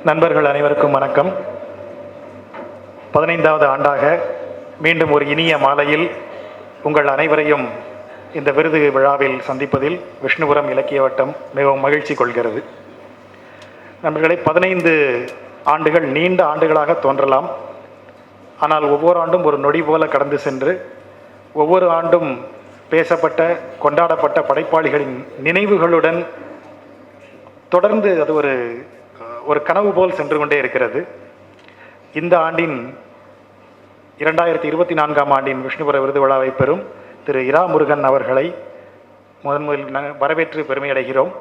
நண்பர்கள் அனைவருக்கும் வணக்கம். 15வது ஆண்டாக மீண்டும் ஒரு இனிய மாலையில் உங்கள் அனைவரையும் இந்த விருது விழாவில் சந்திப்பதில் விஷ்ணுபுரம் இலக்கிய வட்டம் மிகவும் மகிழ்ச்சி கொள்கிறது. நண்பர்களை 15 ஆண்டுகள் நீண்ட ஆண்டுகளாக தோன்றலாம். ஆனால் ஒவ்வொரு ஆண்டும் ஒரு நொடி போல கடந்து சென்று ஒவ்வொரு ஆண்டும் பேசப்பட்ட கொண்டாடப்பட்ட படைப்பாளிகளின் நினைவுகளுடன் தொடர்ந்து அது ஒரு கனவு போல் சென்று கொண்டே இருக்கிறது. இந்த ஆண்டின் 2024ஆம் ஆண்டின் விஷ்ணுபுர விருது விழாவை பெறும் திரு இரா முருகன் அவர்களை முதலில் வரவேற்று பெருமையடைகிறோம்.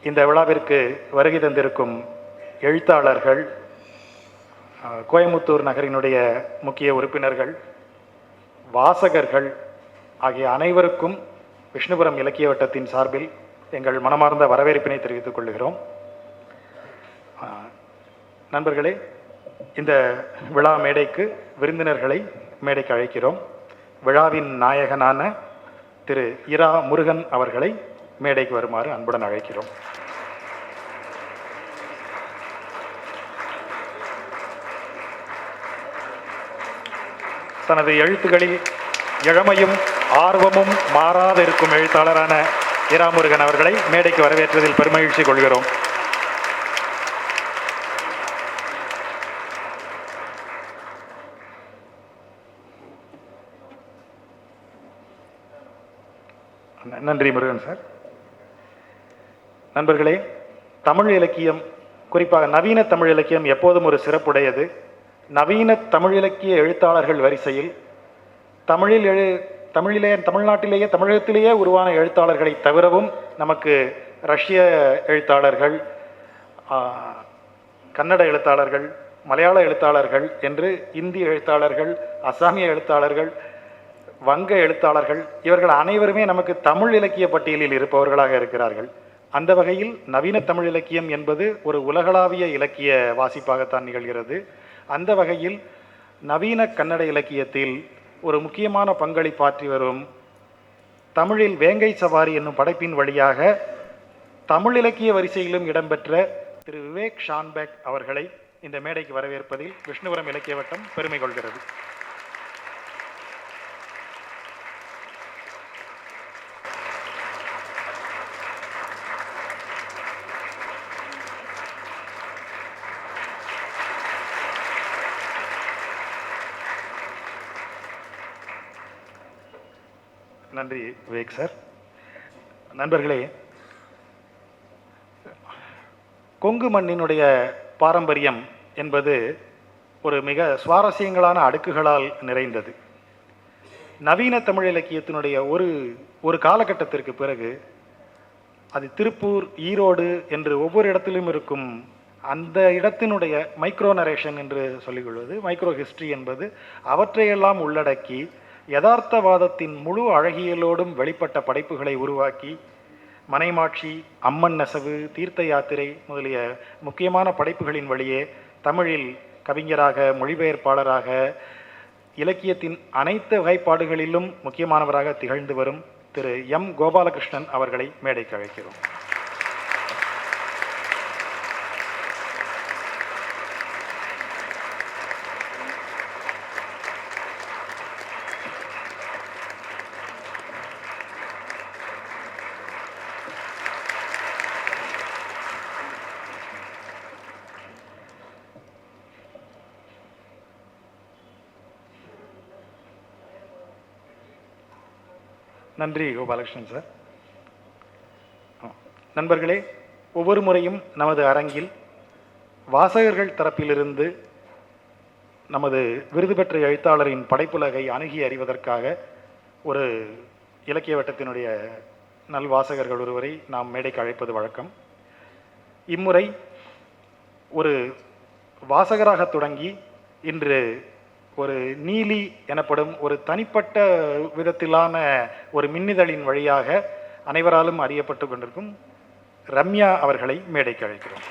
இந்த விழாவிற்கு வருகை தந்திருக்கும் எழுத்தாளர்கள், கோயமுத்தூர் நகரினுடைய முக்கிய உறுப்பினர்கள், வாசகர்கள் ஆகிய அனைவருக்கும் விஷ்ணுபுரம் இலக்கிய வட்டத்தின் சார்பில் எங்கள் மனமார்ந்த வரவேற்பினை தெரிவித்துக் கொள்கிறோம். நண்பர்களே, இந்த விழா மேடைக்கு விருந்தினர்களை மேடைக்கு அழைக்கிறோம். விழாவின் நாயகனான திரு இரா முருகன் அவர்களை மேடைக்கு வருமாறு அன்புடன் அழைக்கிறோம். தனது எழுத்துக்களில் இளமையும் ஆர்வமும் மாறாதிருக்கும் எழுத்தாளரான இரா முருகன் அவர்களை மேடைக்கு வரவேற்றதில் பெருமகிழ்ச்சி கொள்கிறோம். நன்றி முருகன் சார். நண்பர்களே, தமிழ் இலக்கியம், குறிப்பாக நவீன தமிழ் இலக்கியம் எப்போதும் ஒரு சிறப்புடையது. நவீன தமிழ் இலக்கிய எழுத்தாளர்கள் வரிசையில் தமிழ்நாட்டிலேயே தமிழகத்திலேயே உருவான எழுத்தாளர்களை தவிரவும் நமக்கு ரஷ்ய எழுத்தாளர்கள், கன்னட எழுத்தாளர்கள், மலையாள எழுத்தாளர்கள் என்று இந்திய எழுத்தாளர்கள், அசாமிய எழுத்தாளர்கள், வங்க எழுத்தாளர்கள், இவர்கள் அனைவருமே நமக்கு தமிழ் இலக்கிய பட்டியலில் இருப்பவர்களாக இருக்கிறார்கள். அந்த வகையில் நவீன தமிழ் இலக்கியம் என்பது ஒரு உலகளாவிய இலக்கிய வாசிப்பாகத்தான் நிகழ்கிறது. அந்த வகையில் நவீன கன்னட இலக்கியத்தில் ஒரு முக்கியமான பங்களிப்பாற்றி வரும் தமிழில் வேங்கை சவாரி என்னும் படைப்பின் வழியாக தமிழ் இலக்கிய வரிசையிலும் இடம்பெற்ற திரு விவேக் ஷான்பேக் அவர்களை இந்த மேடைக்கு வரவேற்பதில் விஷ்ணுபுரம் இலக்கிய வட்டம் பெருமை கொள்கிறது. நன்றி விவேக் சார். நண்பர்களே, கொங்கு மண்ணினுடைய பாரம்பரியம் என்பது ஒரு மிக சுவாரஸ்யங்களான அடுக்குகளால் நிறைந்தது. நவீன தமிழ் இலக்கியத்தினுடைய ஒரு காலகட்டத்திற்கு பிறகு அது திருப்பூர், ஈரோடு என்று ஒவ்வொரு இடத்திலும் இருக்கும் அந்த இடத்தினுடைய மைக்ரோ நரேஷன் என்று சொல்லிக்கொள்வது, மைக்ரோ ஹிஸ்டரி என்பது அவற்றையெல்லாம் உள்ளடக்கி யதார்த்தவாதத்தின் முழு அழகியலோடும் வெளிப்பட்ட படைப்புகளை உருவாக்கி மனைமாட்சி, அம்மன் நெசவு, தீர்த்த யாத்திரை முதலிய முக்கியமான படைப்புகளின் வழியே தமிழில் கவிஞராக, மொழிபெயர்ப்பாளராக, இலக்கியத்தின் அனைத்து வகைப்பாடுகளிலும் முக்கியமானவராக திகழ்ந்து வரும் திரு எம் கோபாலகிருஷ்ணன் அவர்களை மேடைக்கு அழைக்கிறோம். நன்றி கோபாலகிருஷ்ணன் சார். நண்பர்களே, ஒவ்வொரு முறையும் நமது அரங்கில் வாசகர்கள் தரப்பிலிருந்து நமது விருது பெற்ற எழுத்தாளரின் படைப்புலகை அணுகி அறிவதற்காக ஒரு இலக்கிய வட்டத்தினுடைய நல்வாசகர்கள் ஒருவரை நாம் மேடைக்கு அழைப்பது வழக்கம். இம்முறை ஒரு வாசகராக தொடங்கி இன்று ஒரு நீலி எனப்படும் ஒரு தனிப்பட்ட விதத்திலான ஒரு மின்னிதழின் வழியாக அனைவராலும் அறியப்பட்டு கொண்டிருக்கும் ரம்யா அவர்களை மேடைக்கு அழைக்கிறோம்.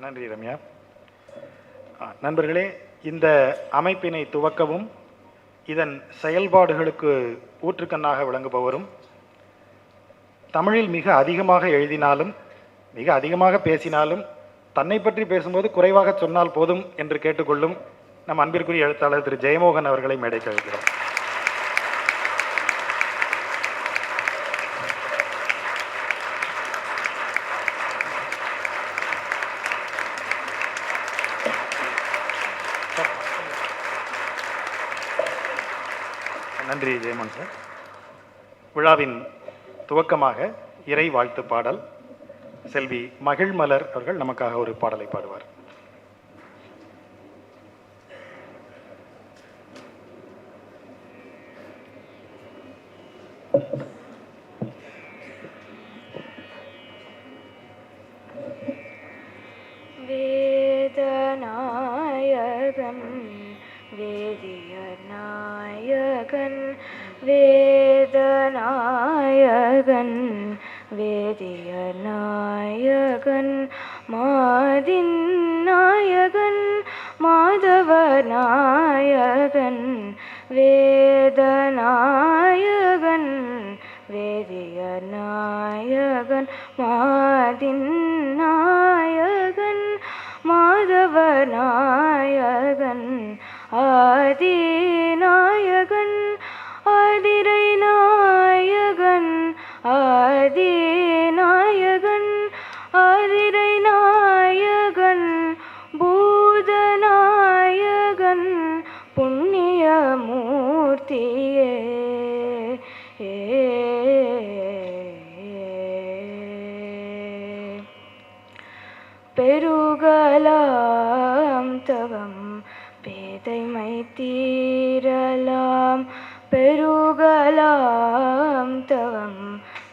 நன்றி ரம்யா. நண்பர்களே, இந்த அமைப்பினை துவக்கவும் இதன் செயல்பாடுகளுக்கு ஊற்றுக்கண்ணாக விளங்குபவரும் தமிழில் மிக அதிகமாக எழுதினாலும் மிக அதிகமாக பேசினாலும் தன்னை பற்றி பேசும்போது குறைவாக சொன்னால் போதும் என்று கேட்டுக்கொள்ளும் நம் அன்பிற்குரிய எழுத்தாளர் திரு ஜெயமோகன் அவர்களை மேடைக்கு அழைக்கிறோம். நன்றி ஜெயமோகன் சார். விழாவின் துவக்கமாக இறை வாழ்த்து பாடல் செல்வி மகிழ்மலர் அவர்கள் நமக்காக ஒரு பாடலை பாடுவார். வேதநாயகன் வேதியநாயகன் வேதநாயகன் வேதியநாயகன் மாதின் நாயகன் மாதவநாயகன் வேதநாயகன் வேதியநாயகன் மாதின் நாயகன் மாதவநாயகன் ஆதிநாயகன் ஆதிரை நாயகன் ஆதிநாயகன் ஆதிரை நாயகன் பூதநாயகன் புண்ணியமூர்த்தியே பெருகலாம் தவம் பேதைமை தீரலாம் பெருகலாம் தவம்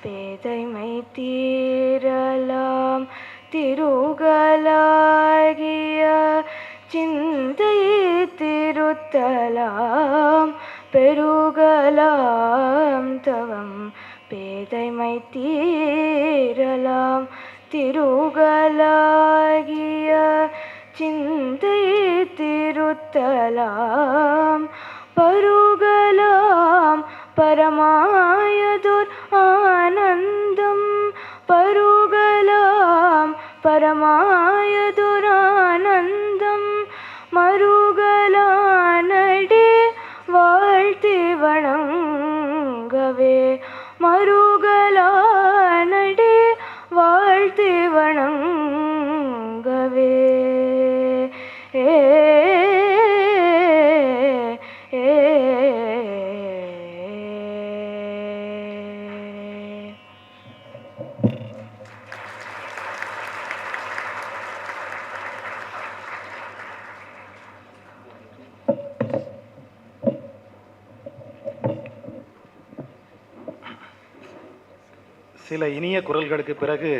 பேதைமை தீரலாம் திருகலாகிய சிந்தை திருத்தலாம் பெருகலாம் தவம் பேதைமை தீரலாம் திருகலாகிய சிந்தை திருத்தலாம் பருகலாம் பரமாயதோர் ஆனந்தம் பருகலாம் பரமாயதோர் ஆனந்தம் மருகலானடி வாழ்த்தி வணங்கவே மருகலானடி வாழ்த்தி வணங்கவே சில இனிய குரல்களுக்கு பிறகு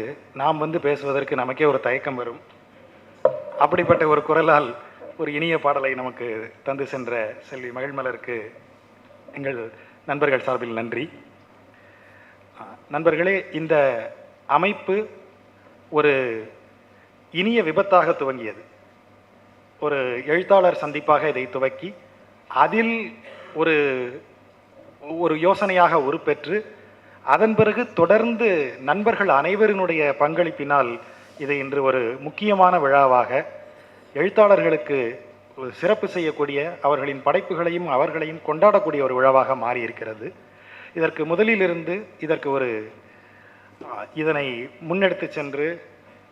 நாம் வந்து பேசுவதற்கு நமக்கே ஒரு தயக்கம் வரும். அப்படிப்பட்ட ஒரு குரலால் ஒரு இனிய பாடலை நமக்கு தந்து சென்ற செல்வி மகிழ்மலருக்கு எங்கள் நண்பர்கள் சார்பில் நன்றி. நண்பர்களே, இந்த அமைப்பு ஒரு இனிய விபத்தாக துவங்கியது. ஒரு எழுத்தாளர் சந்திப்பாக இதை துவக்கி அதில் ஒரு ஒரு யோசனையாக உருப்பெற்று அதன் பிறகு தொடர்ந்து நண்பர்கள் அனைவரினுடைய பங்களிப்பினால் இது இன்று ஒரு முக்கியமான விழாவாக எழுத்தாளர்களுக்கு சிறப்பு செய்யக்கூடிய அவர்களின் படைப்புகளையும் அவர்களையும் கொண்டாடக்கூடிய ஒரு விழாவாக மாறியிருக்கிறது. இதற்கு முதலிலிருந்து இதனை முன்னெடுத்து சென்று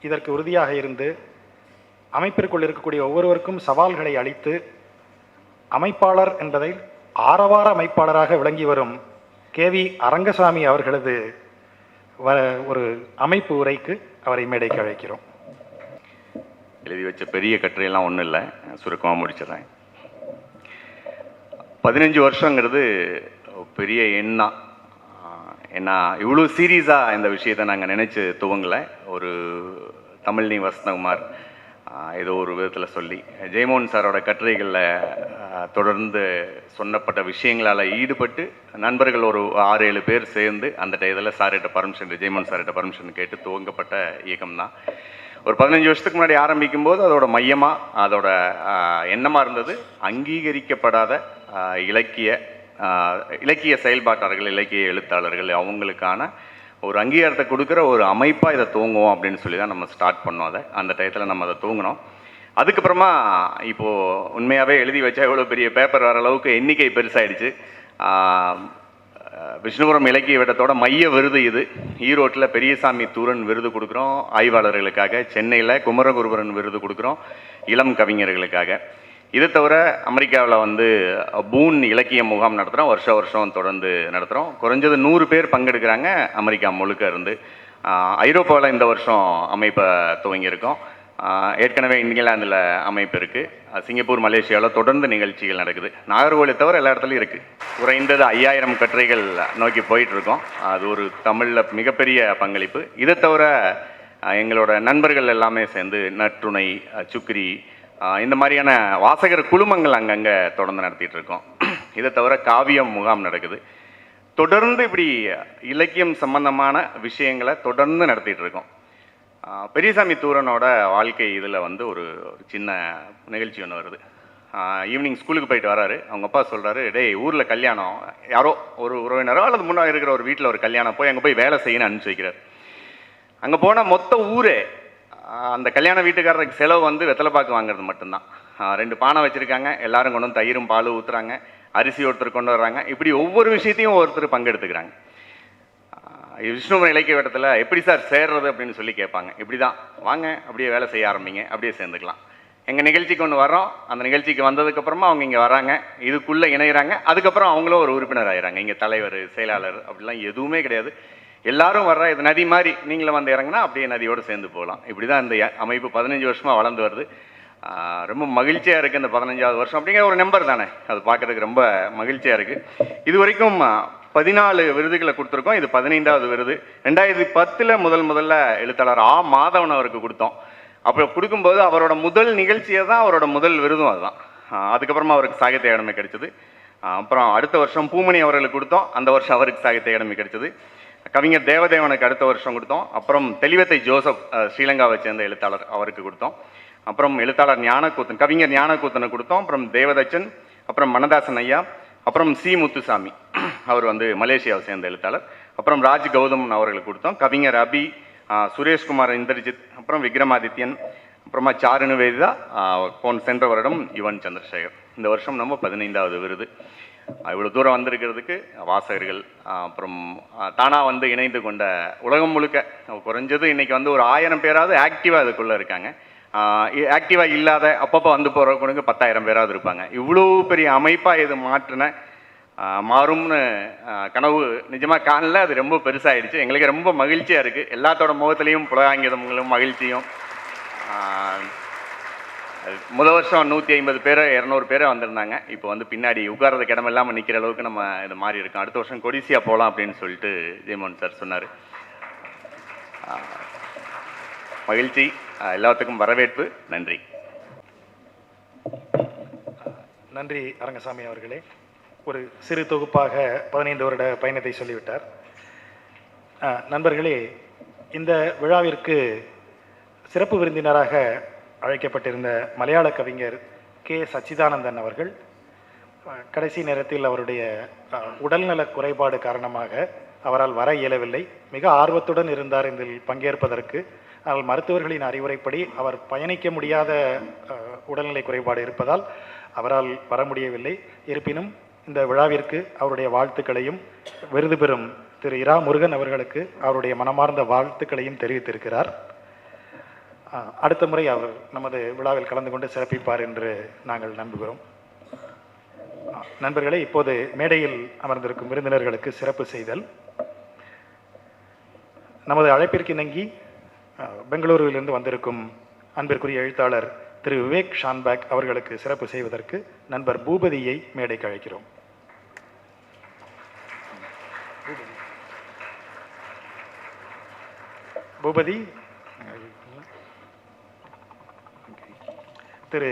இதற்கு உறுதியாக இருந்து அமைப்பிற்குள் இருக்கக்கூடிய ஒவ்வொருவருக்கும் சவால்களை அளித்து அமைப்பாளர் என்பதை ஆரவார அமைப்பாளராக விளங்கி வரும் கேவி அரங்கசாமி அவர்களது ஒரு அமைப்பு உரைக்கு அவரை மேடைக்கு அழைக்கிறோம். எழுதி வச்ச பெரிய கட்டுரையெல்லாம் ஒன்றும் இல்லை, சுருக்கமாக முடிச்சிடறேன். 15 வருஷங்கிறது பெரிய எண்ணா. ஏன்னா இவ்வளோ சீரியஸாக இந்த விஷயத்தை நாங்கள் நினச்சி துவங்கலை. ஒரு தமிழ்னி வசந்தகுமார் ஏதோ ஒரு விதத்தில் சொல்லி ஜெயமோகன் சாரோட கட்டுரைகளில் தொடர்ந்து சொன்னப்பட்ட விஷயங்களால் ஈடுபட்டு நண்பர்கள் ஒரு 6-7 பேர் சேர்ந்து அந்த இதில் சார்கிட்ட பர்மிஷன், ஜெயமோகன் சார்கிட்ட பர்மிஷன் கேட்டு துவங்கப்பட்ட இயக்கம் தான். ஒரு 15 வருஷத்துக்கு முன்னாடி ஆரம்பிக்கும் போது அதோட மையமாக அதோட எண்ணமாக இருந்தது அங்கீகரிக்கப்படாத இலக்கிய செயல்பாட்டாளர்கள், இலக்கிய எழுத்தாளர்கள் அவங்களுக்கான ஒரு அங்கீகாரத்தை கொடுக்குற ஒரு அமைப்பாக இதை தூங்குவோம் அப்படின்னு சொல்லி தான் நம்ம ஸ்டார்ட் பண்ணோம். அதை அந்த டயத்தில் நம்ம அதை தூங்கினோம். அதுக்கப்புறமா இப்போது உண்மையாகவே எழுதி வச்சா எவ்வளோ பெரிய பேப்பர் வர அளவுக்கு எண்ணிக்கை பெருசாகிடுச்சு. விஷ்ணுபுரம் இலக்கிய விடத்தோட மைய விருது இது. ஈரோட்டில் பெரியசாமி தூரன் விருது கொடுக்குறோம் ஆய்வாளர்களுக்காக, சென்னையில் குமரகுருபரன் விருது கொடுக்குறோம் இளம் கவிஞர்களுக்காக. இதை தவிர அமெரிக்காவில் வந்து பூன் இலக்கிய முகாம் நடத்துகிறோம், வருஷம் தொடர்ந்து நடத்துகிறோம். குறைஞ்சது 100 பேர் பங்கெடுக்கிறாங்க அமெரிக்கா முழுக்க இருந்து. ஐரோப்பாவில் இந்த வருஷம் அமைப்பை துவங்கியிருக்கோம். ஏற்கனவே இங்கிலாந்தில் அமைப்பு இருக்குது. சிங்கப்பூர், மலேசியாவில் தொடர்ந்து நிகழ்ச்சிகள் நடக்குது. நாகர்கோவிலை தவிர எல்லா இடத்துலையும் இருக்குது. குறைந்தது 5000 கட்டுரைகள் நோக்கி போயிட்டுருக்கோம். அது ஒரு தமிழில் மிகப்பெரிய பங்களிப்பு. இதை தவிர எங்களோட நண்பர்கள் எல்லாமே சேர்ந்து நற்றுணை, சுக்ரி, இந்த மாதிரியான வாசகர் குழுமங்கள் அங்கங்கே தொடர்ந்து நடத்திட்டு இருக்கோம். இதை தவிர காவியம் முகாம் நடக்குது. தொடர்ந்து இப்படி இலக்கியம் சம்பந்தமான விஷயங்களை தொடர்ந்து நடத்திட்டு இருக்கோம். பெரியசாமி தூரனோட வாழ்க்கை இதில் வந்து ஒரு சின்ன நிகழ்ச்சி ஒன்று வருது. ஈவினிங் ஸ்கூலுக்கு போயிட்டு வராரு. அவங்க அப்பா சொல்கிறாரு, டேய் ஊரில் கல்யாணம், யாரோ ஒரு உறவினரோ அல்லது முன்னாடி இருக்கிற ஒரு வீட்டில் ஒரு கல்யாணம், போய் அங்கே போய் வேலை செய்யணும்னு அனுப்பிச்சி வைக்கிறார். அங்கே போனால் மொத்த ஊரே அந்த கல்யாண வீட்டுக்காரருக்கு செலவு வந்து வெத்தலைப்பாக்கு வாங்குறது மட்டும்தான். 2 பானை வச்சுருக்காங்க, எல்லாரும் கொண்டு வந்து தயிரும் பால் ஊற்றுறாங்க, அரிசி ஒருத்தர் கொண்டு வர்றாங்க. இப்படி ஒவ்வொரு விஷயத்தையும் ஒருத்தர் பங்கெடுத்துக்கிறாங்க. விஷ்ணுபுரம் இலக்கிய வட்டத்தில் எப்படி சார் சேர்றது அப்படின்னு சொல்லி கேட்பாங்க. இப்படி தான், வாங்க அப்படியே வேலை செய்ய ஆரம்பிங்க, அப்படியே சேர்ந்துக்கலாம். எங்கள் நிகழ்ச்சிக்கு ஒன்று வர்றோம், அந்த நிகழ்ச்சிக்கு வந்ததுக்கப்புறமா அவங்க இங்கே வராங்க, இதுக்குள்ளே இணைகிறாங்க. அதுக்கப்புறம் அவங்களும் ஒரு உறுப்பினர் ஆகிறாங்க. இங்கே தலைவர், செயலாளர் அப்படிலாம் எதுவுமே கிடையாது. எல்லாரும் வர்ற இது நதி மாதிரி, நீங்களும் வந்து இறங்கினா அப்படியே நதியோடு சேர்ந்து போகலாம். இப்படி தான் இந்த அமைப்பு 15 வருஷமாக வளர்ந்து வருது. ரொம்ப மகிழ்ச்சியாக இருக்குது. இந்த 15வது வருஷம் அப்படிங்கிற ஒரு நம்பர் தானே, அது பார்க்குறதுக்கு ரொம்ப மகிழ்ச்சியாக இருக்குது. இது வரைக்கும் 14 விருதுகளை கொடுத்துருக்கோம். இது 15வது விருது. 2010 முதல்ல எழுத்தாளர் மாதவன் அவருக்கு கொடுத்தோம். அப்போ கொடுக்கும்போது அவரோட முதல் நிகழ்ச்சியை தான் அவரோட முதல் விருதும் அதுதான். அதுக்கப்புறமா அவருக்கு சாகித்ய அகாடமி கிடைச்சது. அப்புறம் அடுத்த வருஷம் பூமணி அவர்களுக்கு கொடுத்தோம். அந்த வருஷம் அவருக்கு சாகித்ய அகாடமி கிடைச்சது. கவிஞர் தேவதேவனுக்கு அடுத்த வருஷம் கொடுத்தோம். அப்புறம் தெளிவத்தை ஜோசப், ஸ்ரீலங்காவை சேர்ந்த எழுத்தாளர், அவருக்கு கொடுத்தோம். அப்புறம் எழுத்தாளர் ஞானக்கூத்தன், கவிஞர் ஞானக்கூத்தனை கொடுத்தோம். அப்புறம் தேவதச்சன், அப்புறம் மனதாசன் ஐயா, அப்புறம் சி முத்துசாமி, அவர் வந்து மலேசியாவை சேர்ந்த எழுத்தாளர். அப்புறம் ராஜ் கௌதம் அவர்களுக்கு கொடுத்தோம். கவிஞர் அபி, சுரேஷ்குமார் இந்திரஜித், அப்புறம் விக்ரமாதித்யன், அப்புறமா சாரு நிவேதிதா, சென்ற வருடம் யுவன் சந்திரசேகர். இந்த வருஷம் நம்ம 15வது விருது. இவ்வளோ தூரம் வந்திருக்கிறதுக்கு வாசகர்கள், அப்புறம் தானாக வந்து இணைந்து கொண்ட உலகம் முழுக்க குறைஞ்சது இன்றைக்கி வந்து ஒரு 1000 பேராவது ஆக்டிவாக அதுக்குள்ளே இருக்காங்க. ஆக்டிவாக இல்லாத அப்பப்போ வந்து போகிறவங்க 10,000 பேராவது இருப்பாங்க. இவ்வளோ பெரிய அமைப்பாக இது மாறும்னு கனவு நிஜமாக காணல. அது ரொம்ப பெருசாகிடுச்சு. எங்களுக்கு ரொம்ப மகிழ்ச்சியாக இருக்குது. எல்லாத்தோட முகத்துலேயும் புலகாங்கிதங்களும் மகிழ்ச்சியும். முதல் வருஷம் 150 பேர் 200 பேர் வந்திருந்தாங்க. இப்போ வந்து பின்னாடி உட்கார்றதுக்கு இடம் இல்லாமல் நிற்கிற அளவுக்கு நம்ம இது மாதிரி இருக்கோம். அடுத்த வருஷம் கொடிசியா போகலாம் அப்படின்னு சொல்லிட்டு ஜெயமோகன் சார் சொன்னார். மகிழ்ச்சி. எல்லாத்துக்கும் வரவேற்பு. நன்றி. நன்றி அரங்கசாமி அவர்களே. ஒரு சிறு தொகுப்பாக 15 வருட பயணத்தை சொல்லிவிட்டார். நண்பர்களே, இந்த விழாவிற்கு சிறப்பு விருந்தினராக அழைக்கப்பட்டிருந்த மலையாள கவிஞர் கே சச்சிதானந்தன் அவர்கள் கடைசி நேரத்தில் அவருடைய உடல்நல குறைபாடு காரணமாக அவரால் வர இயலவில்லை. மிக ஆர்வத்துடன் இருந்தார் இதில் பங்கேற்பதற்கு. ஆனால் மருத்துவர்களின் அறிவுரைப்படி அவர் பயணிக்க முடியாத உடல்நிலை குறைபாடு இருப்பதால் அவரால் வர முடியவில்லை. இருப்பினும் இந்த விழாவிற்கு அவருடைய வாழ்த்துக்களையும் விருது பெறும் திரு இரா முருகன் அவர்களுக்கு அவருடைய மனமார்ந்த வாழ்த்துக்களையும் தெரிவித்திருக்கிறார். அடுத்த முறை அவர் நமது விழாவில் கலந்து கொண்டு சிறப்பிப்பார் என்று நாங்கள் நம்புகிறோம். நண்பர்களே, இப்போது மேடையில் அமர்ந்திருக்கும் விருந்தினர்களுக்கு சிறப்பு செய்தல். நமது அழைப்பிற்கு இணங்கி பெங்களூருவிலிருந்து வந்திருக்கும் அன்பிற்குரிய எழுத்தாளர் திரு விவேக் ஷான்பேக் அவர்களுக்கு சிறப்பு செய்வதற்கு நண்பர் பூபதியை மேடைக்கு அழைக்கிறோம். பூபதி, திரு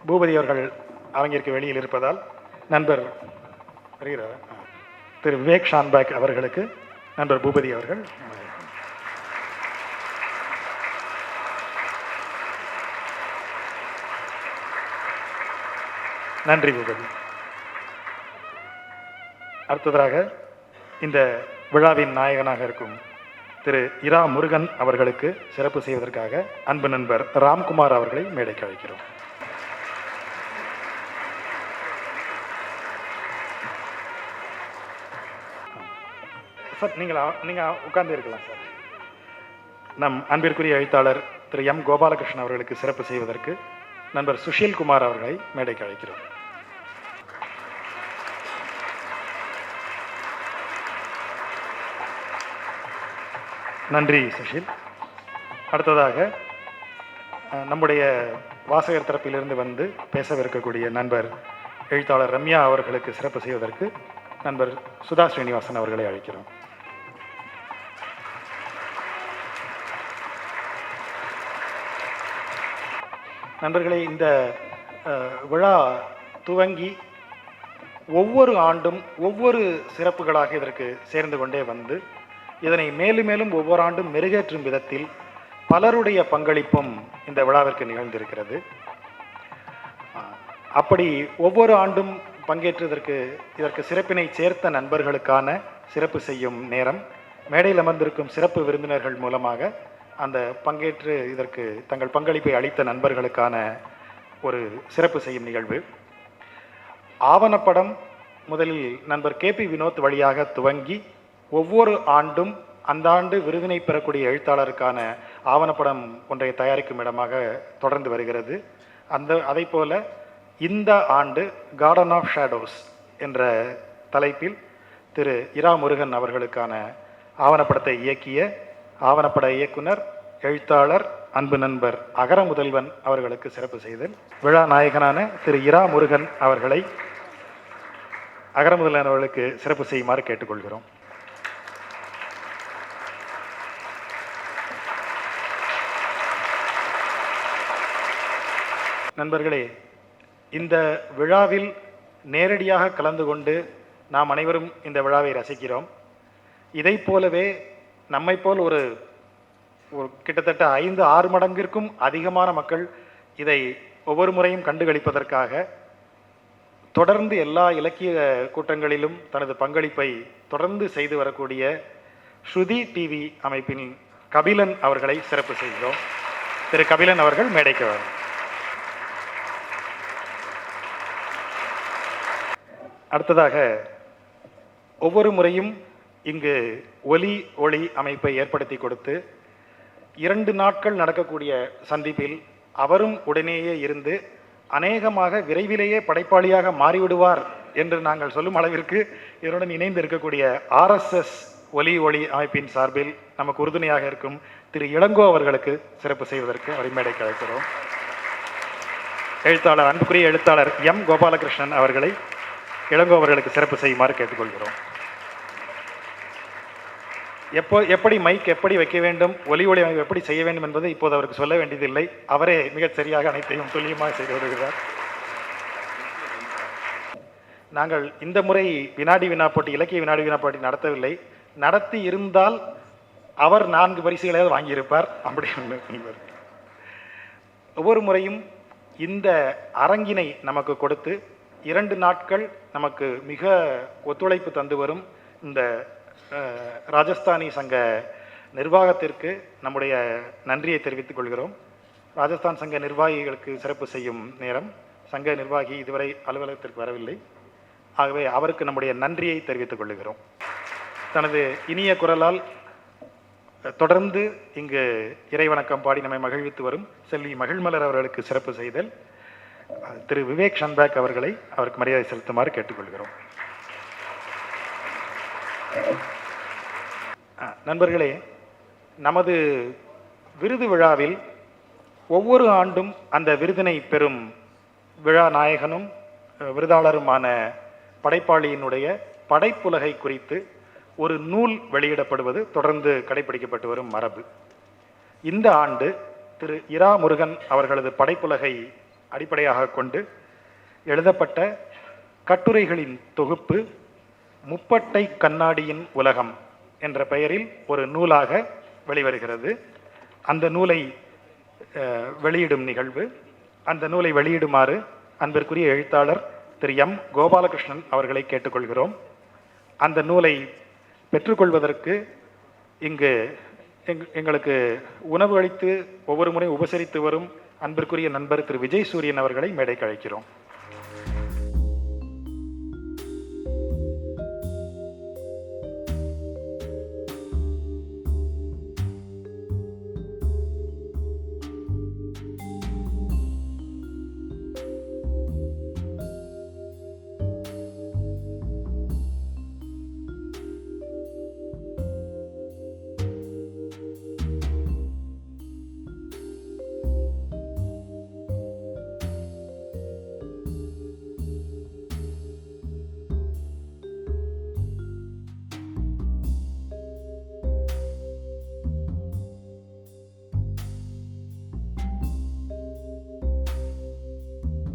பூபதி அவர்கள் அரங்கிற்கு வெளியில் இருப்பதால் நண்பர் திரு விவேக் ஷான்பேக் அவர்களுக்கு நண்பர் பூபதி அவர்கள் நன்றி பூபதி. அடுத்ததாக இந்த விழாவின் நாயகனாக இருக்கும் திரு இரா முருகன் அவர்களுக்கு சிறப்பு செய்வதற்காக அன்பு நண்பர் ராம்குமார் அவர்களை மேடைக்கு அழைக்கிறோம். சார் நீங்கள் உட்கார்ந்து இருக்கலாம் சார். நம் அன்பிற்குரிய எழுத்தாளர் திரு எம் கோபாலகிருஷ்ணன் அவர்களுக்கு சிறப்பு செய்வதற்கு நண்பர் சுஷில்குமார் அவர்களை மேடைக்கு அழைக்கிறோம். நன்றி சுஷில். அடுத்ததாக நம்முடைய வாசகர் தரப்பிலிருந்து வந்து பேசவிருக்கக்கூடிய நண்பர் எழுத்தாளர் ரம்யா அவர்களுக்கு சிறப்பு செய்வதற்கு நண்பர் சுதா ஸ்ரீனிவாசன் அவர்களை அழைக்கிறோம். நண்பர்களே, இந்த விழா துவங்கி ஒவ்வொரு ஆண்டும் ஒவ்வொரு சிறப்புகளாக இதற்கு சேர்ந்து கொண்டே வந்து இதனை மேலும் மேலும் ஒவ்வொரு ஆண்டும் மெருகேற்றும் விதத்தில் பலருடைய பங்களிப்பும் இந்த விழாவிற்கு நிகழ்ந்திருக்கிறது. அப்படி ஒவ்வொரு ஆண்டும் இதற்கு சிறப்பினை சேர்த்த நண்பர்களுக்கான சிறப்பு செய்யும் நேரம் மேடையில் அமர்ந்திருக்கும் சிறப்பு விருந்தினர்கள் மூலமாக அந்த பங்கேற்று இதற்கு தங்கள் பங்களிப்பை அளித்த நண்பர்களுக்கான ஒரு சிறப்பு செய்யும் நிகழ்வு. ஆவணப்படம் முதலில் நண்பர் KP வினோத் வழியாக துவங்கி ஒவ்வொரு ஆண்டும் அந்த ஆண்டு விருதினை பெறக்கூடிய எழுத்தாளருக்கான ஆவணப்படம் ஒன்றை தயாரிக்கும் இடமாக தொடர்ந்து வருகிறது. அதை போல இந்த ஆண்டு கார்டன் ஆஃப் ஷேடோஸ் என்ற தலைப்பில் திரு இரா முருகன் அவர்களுக்கான ஆவணப்படத்தை இயக்கிய ஆவணப்பட இயக்குனர் எழுத்தாளர் அன்பு நண்பர் அகர முதல்வன் அவர்களுக்கு சிறப்பு செய்தல். விழா நாயகனான திரு இரா முருகன் அவர்களை அகர முதல்வன் அவர்களுக்கு சிறப்பு செய்யுமாறு கேட்டுக்கொள்கிறோம். நண்பர்களே, இந்த விழாவில் நேரடியாக கலந்து கொண்டு நாம் அனைவரும் இந்த விழாவை ரசிக்கிறோம். இதை போலவே நம்மை போல் ஒரு கிட்டத்தட்ட 5-6 மடங்கிற்கும் அதிகமான மக்கள் இதை ஒவ்வொரு முறையும் கண்டுகளிப்பதற்காக தொடர்ந்து எல்லா இலக்கிய கூட்டங்களிலும் தனது பங்களிப்பை தொடர்ந்து செய்து வரக்கூடிய ஸ்ருதி டிவி அமைப்பின் கபிலன் அவர்களை சிறப்பு செய்கிறோம். திரு கபிலன் அவர்கள் மேடைக்கு வரும். அடுத்ததாக ஒவ்வொரு முறையும் இங்கு ஒளி அமைப்பை ஏற்படுத்தி கொடுத்து 2 நாட்கள் நடக்கக்கூடிய சந்திப்பில் அவரும் உடனேயே இருந்து அநேகமாக விரைவிலேயே படைப்பாளியாக மாறிவிடுவார் என்று நாங்கள் சொல்லும் அளவிற்கு இதனுடன் இணைந்து இருக்கக்கூடிய RSS ஒலி அமைப்பின் சார்பில் நமக்கு உறுதுணையாக இருக்கும் திரு இளங்கோ அவர்களுக்கு சிறப்பு செய்வதற்கு அவரை மேடைக்கு அழைக்கிறோம். அன்புக்குரிய எழுத்தாளர் எம் கோபாலகிருஷ்ணன் அவர்களை இளங்கோ அவர்களுக்கு சிறப்பு செய்யுமாறு கேட்டுக்கொள்கிறோம். எப்படி மைக் எப்படி வைக்க வேண்டும், ஒலி அமைப்பு எப்படி செய்ய வேண்டும் என்பது இப்போது அவருக்கு சொல்ல வேண்டியதில்லை. அவரே மிகச் சரியாக அனைத்தையும் துல்லியமாக செய்து வருகிறார். நாங்கள் இந்த முறை இலக்கிய வினாடி வினா போட்டி நடத்தவில்லை. நடத்தி இருந்தால் அவர் 4 பரிசுகளையாவது வாங்கியிருப்பார். அப்படி ஒன்று ஒவ்வொரு முறையும் இந்த அரங்கினை நமக்கு கொடுத்து 2 நாட்கள் நமக்கு மிக ஒத்துழைப்பு தந்து வரும் இந்த ராஜஸ்தானி சங்க நிர்வாகத்திற்கு நம்முடைய நன்றியை தெரிவித்துக் கொள்கிறோம். ராஜஸ்தான் சங்க நிர்வாகிகளுக்கு சிறப்பு செய்யும் நேரம் சங்க நிர்வாகி இதுவரை அலுவலகத்திற்கு வரவில்லை. ஆகவே அவருக்கு நம்முடைய நன்றியை தெரிவித்துக் கொள்கிறோம். தனது இனிய குரலால் தொடர்ந்து இங்கு இறைவணக்கம் பாடி நம்மை மகிழ்வித்து வரும் செல்வி மகிழ்மலர் அவர்களுக்கு சிறப்பு செய்தல் திரு விவேக் ஷன்பேக் அவர்களை அவருக்கு மரியாதை செலுத்துமாறு கேட்டுக்கொள்கிறோம். நண்பர்களே, நமது விருது விழாவில் ஒவ்வொரு ஆண்டும் அந்த விருதினை பெறும் விழா நாயகனும் விருதாளருமான படைப்பாளியினுடைய படைப்புலகை குறித்து ஒரு நூல் வெளியிடப்படுவது தொடர்ந்து கடைபிடிக்கப்பட்டு வரும் மரபு. இந்த ஆண்டு திரு இரா முருகன் அவர்களது படைப்புலகை அடிப்படையாக கொண்டு எழுதப்பட்ட கட்டுரைகளின் தொகுப்பு முப்பட்டை கண்ணாடியின் உலகம் என்ற பெயரில் ஒரு நூலாக வெளிவருகிறது. அந்த நூலை வெளியிடும் நிகழ்வு, அந்த நூலை வெளியிடுமாறு அன்பிற்குரிய எழுத்தாளர் திரு எம் கோபாலகிருஷ்ணன் அவர்களை கேட்டுக்கொள்கிறோம். அந்த நூலை பெற்றுக்கொள்வதற்கு இங்கு எங்களுக்கு உணவு அளித்து ஒவ்வொரு முறை உபசரித்து வரும் அன்பிற்குரிய நண்பர் திரு விஜய் சூரியன் அவர்களை மேடைக்கு அழைக்கிறோம்.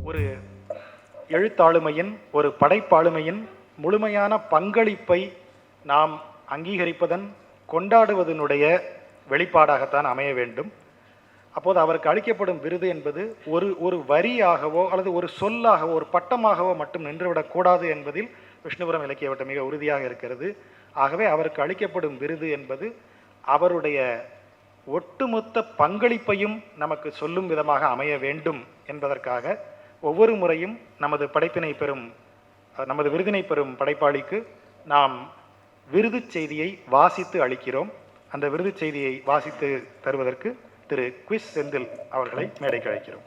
ஒரு எழுத்தாளுமையின், ஒரு படைப்பாளுமையின் முழுமையான பங்களிப்பை நாம் அங்கீகரிப்பதன், கொண்டாடுவதனுடைய வெளிப்பாடாகத்தான் அமைய வேண்டும். அப்போது அவருக்கு அளிக்கப்படும் விருது என்பது ஒரு வரியாகவோ அல்லது ஒரு சொல்லாகவோ ஒரு பட்டமாகவோ மட்டும் நின்றுவிடக்கூடாது என்பதில் விஷ்ணுபுரம் இலக்கிய வட்டம் மிக உறுதியாக இருக்கிறது. ஆகவே அவருக்கு அளிக்கப்படும் விருது என்பது அவருடைய ஒட்டுமொத்த பங்களிப்பையும் நமக்கு சொல்லும் விதமாக அமைய வேண்டும் என்பதற்காக ஒவ்வொரு முறையும் நமது விருதினை பெறும் படைப்பாளிக்கு நாம் விருது செய்தியை வாசித்து அளிக்கிறோம். அந்த விருது செய்தியை வாசித்து தருவதற்கு திரு குவிஸ் செந்தில் அவர்களை மேடைக்கு அழைக்கிறோம்.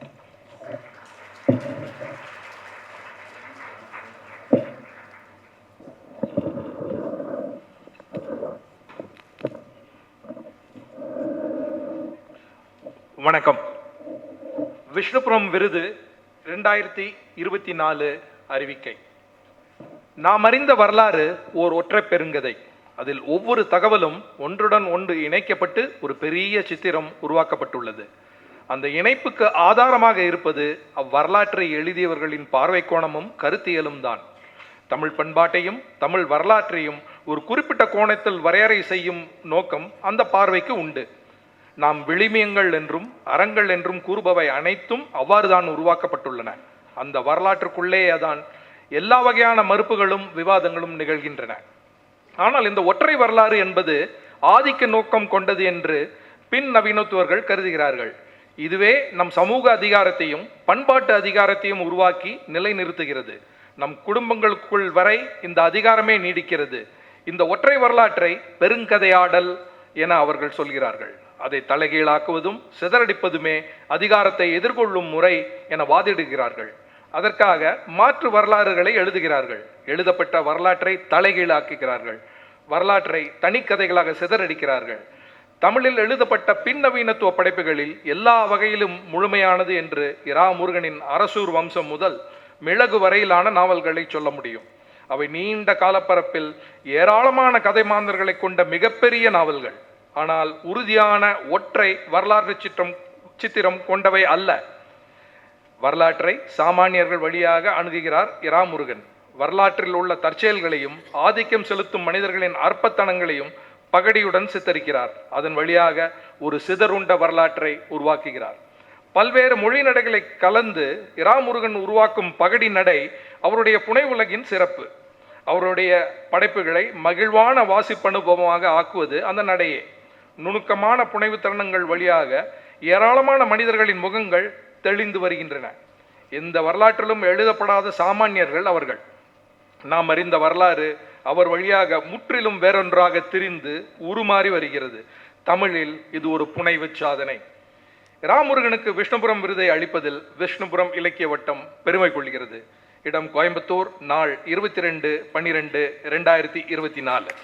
வணக்கம். விஷ்ணுபுரம் விருது 2024 அறிவிக்கை. நாம் அறிந்த வரலாறு ஓர் ஒற்றை பெருங்கதை. அதில் ஒவ்வொரு தகவலும் ஒன்றுடன் ஒன்று இணைக்கப்பட்டு ஒரு பெரிய சித்திரம் உருவாக்கப்பட்டுள்ளது. அந்த இணைப்புக்கு ஆதாரமாக இருப்பது அவ்வரலாற்றை எழுதியவர்களின் பார்வை கோணமும் கருத்தியலும் தான். தமிழ் பண்பாட்டையும் தமிழ் வரலாற்றையும் ஒரு குறிப்பிட்ட கோணத்தில் வரையறை செய்யும் நோக்கம் அந்த பார்வைக்கு உண்டு. நாம் விளிமியங்கள் என்றும் அறங்கள் என்றும் கூறுபவை அனைத்தும் அவ்வாறுதான் உருவாக்கப்பட்டுள்ளன. அந்த வரலாற்றுக்குள்ளேயேதான் எல்லா வகையான மறுப்புகளும் விவாதங்களும் நிகழ்கின்றன. ஆனால் இந்த ஒற்றை வரலாறு என்பது ஆதிக்க நோக்கம் கொண்டது என்று பின் நவீனத்துவர்கள் கருதுகிறார்கள். இதுவே நம் சமூக அதிகாரத்தையும் பண்பாட்டு அதிகாரத்தையும் உருவாக்கி நிலைநிறுத்துகிறது. நம் குடும்பங்களுக்குள் வரை இந்த அதிகாரமே நீடிக்கிறது. இந்த ஒற்றை வரலாற்றை பெருங்கதையாடல் என அவர்கள் சொல்கிறார்கள். அதை தலைகீழாக்குவதும் சிதறடிப்பதுமே அதிகாரத்தை எதிர்கொள்ளும் முறை என வாதிடுகிறார்கள். அதற்காக மாற்று வரலாறுகளை எழுதுகிறார்கள். எழுதப்பட்ட வரலாற்றை தலைகீழாக்குகிறார்கள். வரலாற்றை தனிக்கதைகளாக சிதறடிக்கிறார்கள். தமிழில் எழுதப்பட்ட பின்னவீனத்துவ படைப்புகளில் எல்லா வகையிலும் முழுமையானது என்று இரா முருகனின் அரசூர் வம்சம் முதல் மிளகு வரையிலான நாவல்களை சொல்ல முடியும். அவை நீண்ட காலப்பரப்பில் ஏராளமான கதை மாந்தர்களை கொண்ட மிகப்பெரிய நாவல்கள். ஆனால் உறுதியான ஒற்றை வரலாற்று சித்திரம் கொண்டவை அல்ல. வரலாற்றை சாமானியர்கள் வழியாக அணுகுகிறார் இரா முருகன். வரலாற்றில் உள்ள தற்செயல்களையும் ஆதிக்கம் செலுத்தும் மனிதர்களின் அற்பத்தனங்களையும் பகடியுடன் சித்தரிக்கிறார். அதன் வழியாக ஒரு சிதறுண்ட வரலாற்றை உருவாக்குகிறார். பல்வேறு மொழி நடைகளை கலந்து இரா முருகன் உருவாக்கும் பகடி நடை அவருடைய புனை உலகின் சிறப்பு. அவருடைய படைப்புகளை மகிழ்வான வாசிப்பனுபவமாக ஆக்குவது அந்த நடையே. நுணுக்கமான புனைவு தருணங்கள் வழியாக ஏராளமான மனிதர்களின் முகங்கள் தெளிந்து வருகின்றன. எந்த வரலாற்றிலும் எழுதப்படாத சாமானியர்கள் அவர்கள். நாம் அறிந்த வரலாறு அவர் வழியாக முற்றிலும் வேறொன்றாக திரிந்து உருமாறி வருகிறது. தமிழில் இது ஒரு புனைவு சாதனை. ராமுருகனுக்கு விஷ்ணுபுரம் விருதை அளிப்பதில் விஷ்ணுபுரம் இலக்கிய வட்டம் பெருமை கொள்கிறது. இடம் கோயம்புத்தூர். நாள் 22/12/2024.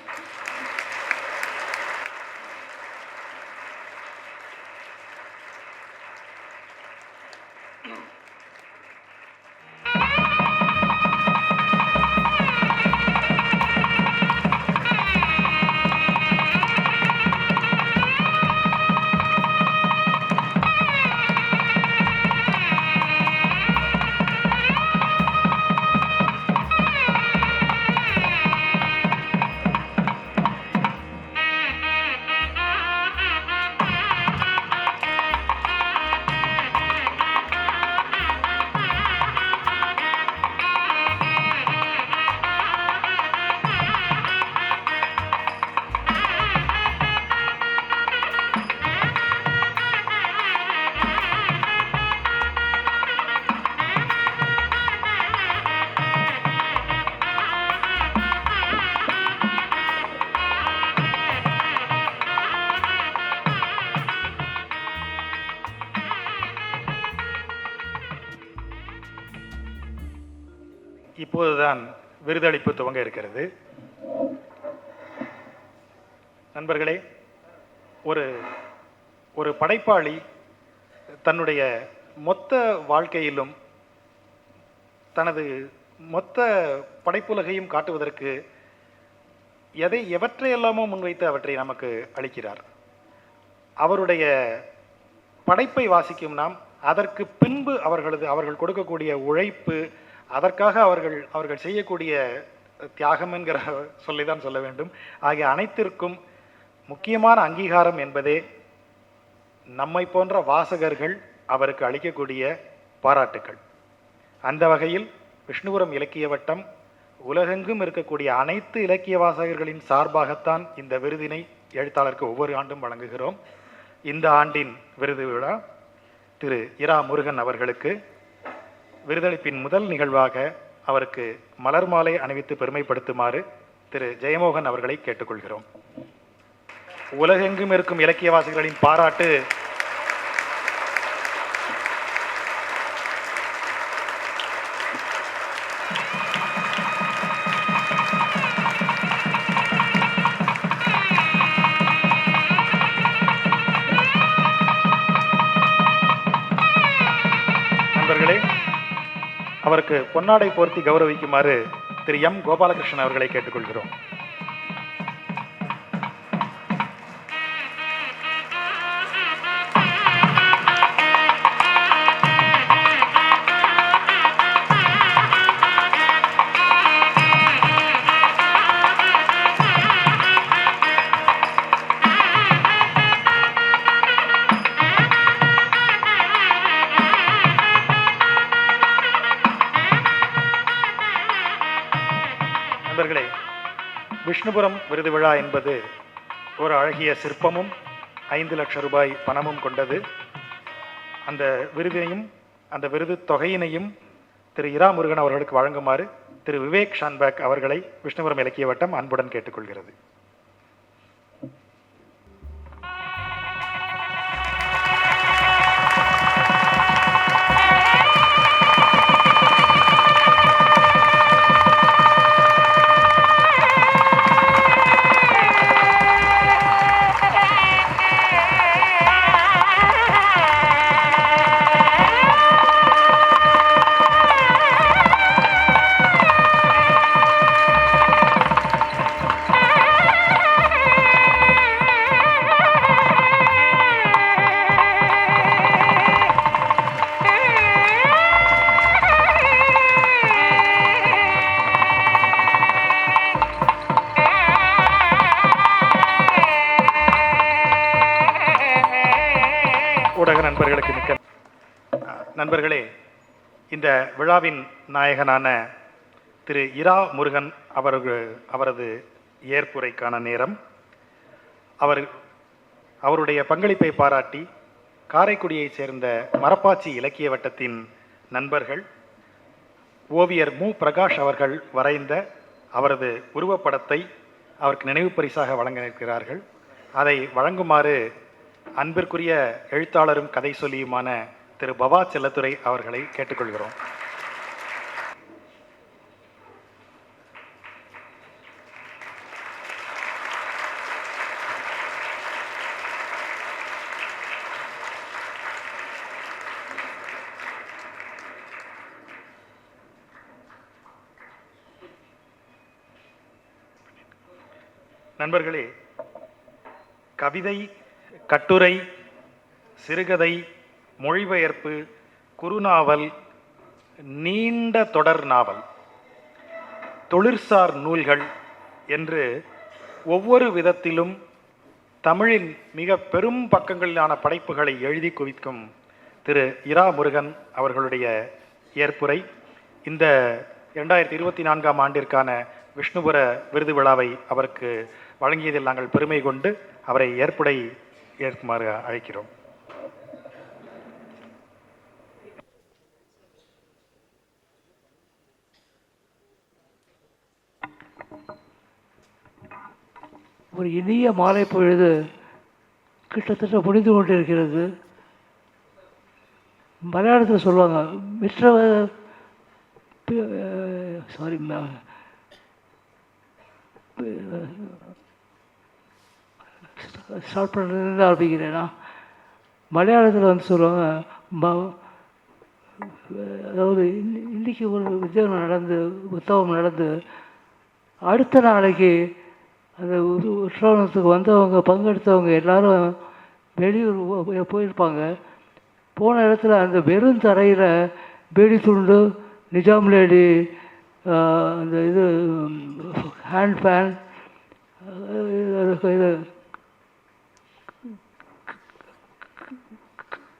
இப்போதுதான் விருதளிப்பு துவங்க இருக்கிறது. நண்பர்களே, ஒரு ஒரு படைப்பாளி தன்னுடைய மொத்த வாழ்க்கையிலும் தனது மொத்த படைப்புலகையும் காட்டுவதற்கு எவற்றையெல்லாமோ முன்வைத்து அவற்றை நமக்கு அளிக்கிறார். அவருடைய படைப்பை வாசிக்கும் நாம் அதற்கு பின்பு அவர்கள் கொடுக்கக்கூடிய உழைப்பு, அதற்காக அவர்கள் செய்யக்கூடிய தியாகம் என்கிற சொல்லிதான் சொல்ல வேண்டும், ஆகிய அனைத்திற்கும் முக்கியமான அங்கீகாரம் என்பதே நம்மை போன்ற வாசகர்கள் அவருக்கு அளிக்கக்கூடிய பாராட்டுக்கள். அந்த வகையில் விஷ்ணுபுரம் இலக்கிய வட்டம் உலகெங்கும் இருக்கக்கூடிய அனைத்து இலக்கிய வாசகர்களின் சார்பாகத்தான் இந்த விருதினை எழுத்தாளருக்கு ஒவ்வொரு ஆண்டும் வழங்குகிறோம். இந்த ஆண்டின் விருது விழா திரு இரா முருகன் அவர்களுக்கு விருதளிப்பின் முதல் நிகழ்வாக அவருக்கு மலர் மாலை அணிவித்து பெருமைப்படுத்துமாறு திரு ஜெயமோகன் அவர்களை கேட்டுக்கொள்கிறோம். உலகெங்கும் இருக்கும் இலக்கிய வாசகர்களின் பாராட்டு அவருக்கு பொன்னாடை போர்த்தி கௌரவிக்குமாறு திரு எம் கோபாலகிருஷ்ணன் அவர்களை கேட்டுக்கொள்கிறோம். நண்பர்களே, விஷ்ணுபுரம் விருது விழா என்பது ஒரு அழகிய சிற்பமும் 5 லட்சம் ரூபாய் பணமும் கொண்டது. அந்த விருதினையும் அந்த விருது தொகையினையும் திரு இரா முருகன் அவர்களுக்கு வழங்குமாறு திரு விவேக் ஷான்பேக் அவர்களை விஷ்ணுபுரம் இலக்கிய வட்டம் அன்புடன் கேட்டுக்கொள்கிறது. ஊடக நண்பர்களுக்கு மிக்க நண்பர்களே, இந்த விழாவின் நாயகனான திரு இரா முருகன் அவரது ஏற்புரைக்கான நேரம். அவருடைய பங்களிப்பை பாராட்டி காரைக்குடியைச் சேர்ந்த மரப்பாச்சி இலக்கிய வட்டத்தின் நண்பர்கள் ஓவியர் மு பிரகாஷ் அவர்கள் வரைந்த அவரது உருவப்படத்தை அவருக்கு நினைவு பரிசாக வழங்க இருக்கிறார்கள். அதை வழங்குமாறு அன்பிற்குரிய எழுத்தாளரும் கதை சொல்லியுமான திரு பவா செல்லத்துறை அவர்களை கேட்டுக்கொள்கிறோம். நண்பர்களே, கவிதை, கட்டுரை, சிறுகதை, மொழிபெயர்ப்பு, குறுநாவல், நீண்ட தொடர் நாவல், தொழிற்சார் நூல்கள் என்று ஒவ்வொரு விதத்திலும் தமிழின் மிக பெரும் பக்கங்களிலான படைப்புகளை எழுதி குவிக்கும் திரு இரா முருகன் அவர்களுடைய ஏற்புரை இந்த 2024ஆம் ஆண்டிற்கான விஷ்ணுபுர விருது விழாவை அவருக்கு வழங்கியதில் நாங்கள் பெருமை கொண்டு அவரை ஏற்புரை ஏற்குமாறு அழைக்கிறோம். ஒரு இனிய மாலை பொழுது கிட்டத்தட்ட முடிந்து கொண்டிருக்கிறது. மலையாளத்தில் சொல்லுவாங்க, மிற்ற சாரி ஸ்டார்ட் பண்ணுறதுலேருந்து ஆரம்பிக்கிறேன்னா, மலையாளத்தில் வந்து சொல்லுவாங்க அதாவது இன்றைக்கி ஒரு வித்தியாசம் நடந்து உற்சவம் நடந்து அடுத்த நாளைக்கு அந்த உற்சவத்துக்கு வந்தவங்க பங்கெடுத்தவங்க எல்லாரும் வெளியூர் போயிருப்பாங்க. போன இடத்துல அந்த வெறும் தரையில் பீடி துண்டு, நிஜாம் லேடி, அந்த இது ஹேண்ட் ஃபேன், இது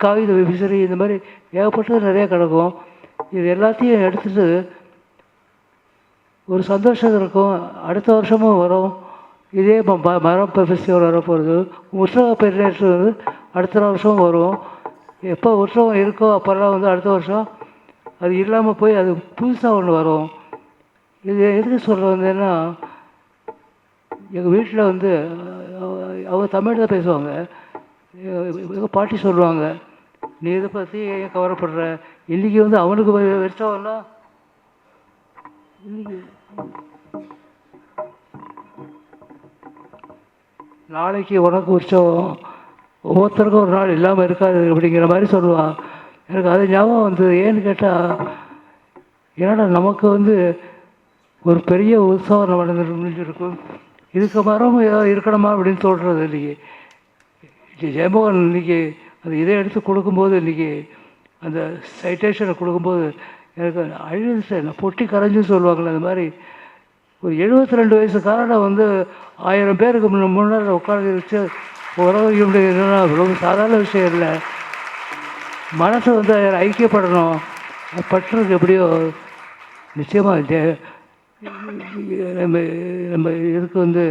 காகித விசிறி, இந்த மாதிரி ஏகப்பட்டது நிறையா கிடக்கும். இது எல்லாத்தையும் எடுத்துகிட்டு ஒரு சந்தோஷம் இருக்கும். அடுத்த வருஷமும் வரும். இதே மரம் ஃபெஸ்டிவல் வரப்போகிறது. உற்சவ பெருநேற்று வந்து அடுத்த வருஷமும் வரும். எப்போ உற்சவம் இருக்கோ அப்போல்லாம் வந்து அடுத்த வருஷம் அது இல்லாமல் போய் அது புதுசாக ஒன்று வரும். இது எதுக்கு சொல்ல வந்தேன்னா, எங்கள் வீட்டில் வந்து அவங்க தமிழ் தான் பேசுவாங்க. எங்கள் பாட்டி சொல்லுவாங்க, நீ இதை பற்றி ஏன் கவலைப்படுற, இன்றைக்கி வந்து அவனுக்கு வச்சவன்னா இன்றைக்கி நாளைக்கு உனக்கு உற்சவம், ஒவ்வொருத்தருக்கும் ஒரு நாள் இல்லாமல் இருக்காது அப்படிங்கிற மாதிரி சொல்லுவான். எனக்கு அது ஞாபகம் வந்தது. ஏன்னு கேட்டால், ஏன்னா நமக்கு வந்து ஒரு பெரிய உற்சவம் முடிஞ்சிருக்கும், இதுக்கு மரம் ஏதாவது இருக்கணுமா அப்படின்னு சொல்கிறது. இன்றைக்கி ஜெயமோகன் இன்றைக்கி அந்த இதை எடுத்து கொடுக்கும்போது, இன்றைக்கி அந்த சைட்டேஷனை கொடுக்கும்போது எனக்கு அழுது பொட்டி கரைஞ்சுன்னு சொல்லுவாங்களே, அந்த மாதிரி ஒரு 72 வயசுக்காரனை வந்து 1000 பேருக்கு முன்னாடி உட்காந்து வச்சு உறவு முடியுதுன்னா ரொம்ப சாதாரண விஷயம் இல்லை. மனசு வந்து ஐக்கியப்படணும். பற்றுக்கு எப்படியோ நிச்சயமாக நம்ம இதுக்கு வந்து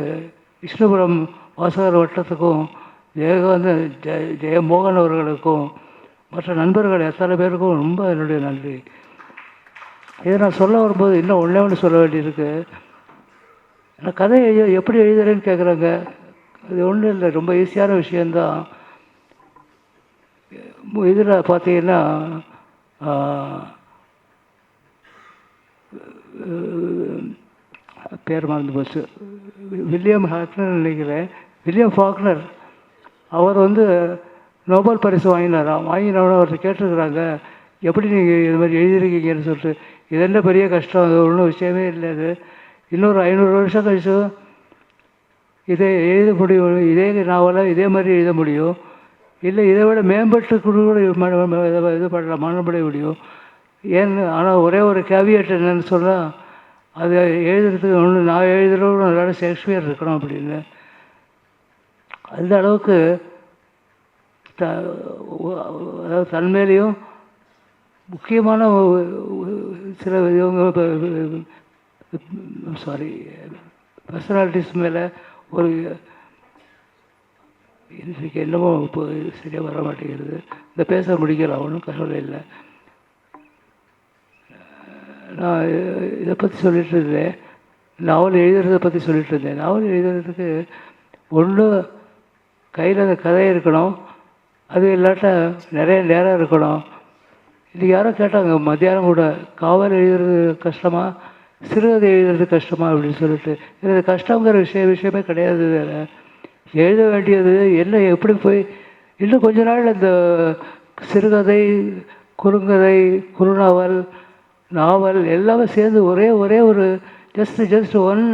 விஷ்ணுபுரம் வாசகர் வட்டத்துக்கும் ஜெயமோகன் அவர்களுக்கும் மற்ற நண்பர்கள் எத்தனை பேருக்கும் ரொம்ப என்னுடைய நன்றி. இதை நான் சொல்ல வரும்போது இன்னும் ஒன்று சொல்ல வேண்டியிருக்கு. நான் கதை எப்படி எழுதுறேன்னு கேட்குறாங்க. அது ஒன்றும் இல்லை, ரொம்ப ஈஸியான விஷயந்தான். இதில் பார்த்தீங்கன்னா பேர் மறந்து போச்சு, வில்லியம் ஃபாக்னர் நினைக்கிறேன். வில்லியம் ஃபாக்னர் அவர் வந்து நோபல் பரிசு வாங்கினாராம். வாங்கினோட அவர்கிட்ட கேட்டிருக்கிறாங்க, எப்படி நீங்கள் இது மாதிரி எழுதியிருக்கீங்கன்னு சொல்லிட்டு. இது என்ன பெரிய கஷ்டம், அது ஒன்றும் விஷயமே இல்லை. அது இன்னொரு 500 வருஷம் கழிச்சு இதை எழுத முடியும், இதே நாவலை இதே மாதிரி எழுத முடியும், இல்லை இதை விட மேம்பட்டு கூட இது பண்ணலாம், மனப்பட முடியும். ஏன்னு ஆனால் ஒரே ஒரு கேவியட் என்னன்னு சொன்னால், அது எழுதுறதுக்கு ஒன்று நான் எழுதுகிறோம் நல்ல ஷேக்ஸ்பியர் இருக்கணும் அப்படின்னு. அந்த அளவுக்கு அதாவது தன்மையிலையும் முக்கியமான சில பர்சனாலிட்டிஸ் மேலே ஒரு இன்றைக்கு என்னமோ இப்போ சரியாக வர மாட்டேங்கிறது. இந்த பேச முடிக்கலாம், ஒன்றும் கவலை இல்லை. நான் இதை பற்றி சொல்லிகிட்டு இருந்தேன், நாவல் எழுதுறதை பற்றி சொல்லிகிட்டு இருந்தேன். நாவல் எழுதுறதுக்கு ஒன்று கையில் அந்த கதை இருக்கணும், அது இல்லாட்டா நிறைய நேரம் இருக்கணும். இது யாரோ கேட்டாங்க மத்தியானம் கூட, காவல் எழுதுறது கஷ்டமா சிறுகதை எழுதுறது கஷ்டமா அப்படின்னு சொல்லிட்டு. இது கஷ்டங்கிற விஷயமே கிடையாது. வேறு எழுத வேண்டியது என்ன, எப்படி போய் இன்னும் கொஞ்ச நாள் இந்த சிறுகதை, குறுங்கதை, குறுநாவல், நாவல் எல்லாமே சேர்ந்து ஒரே ஒரு ஜஸ்ட் ஒன்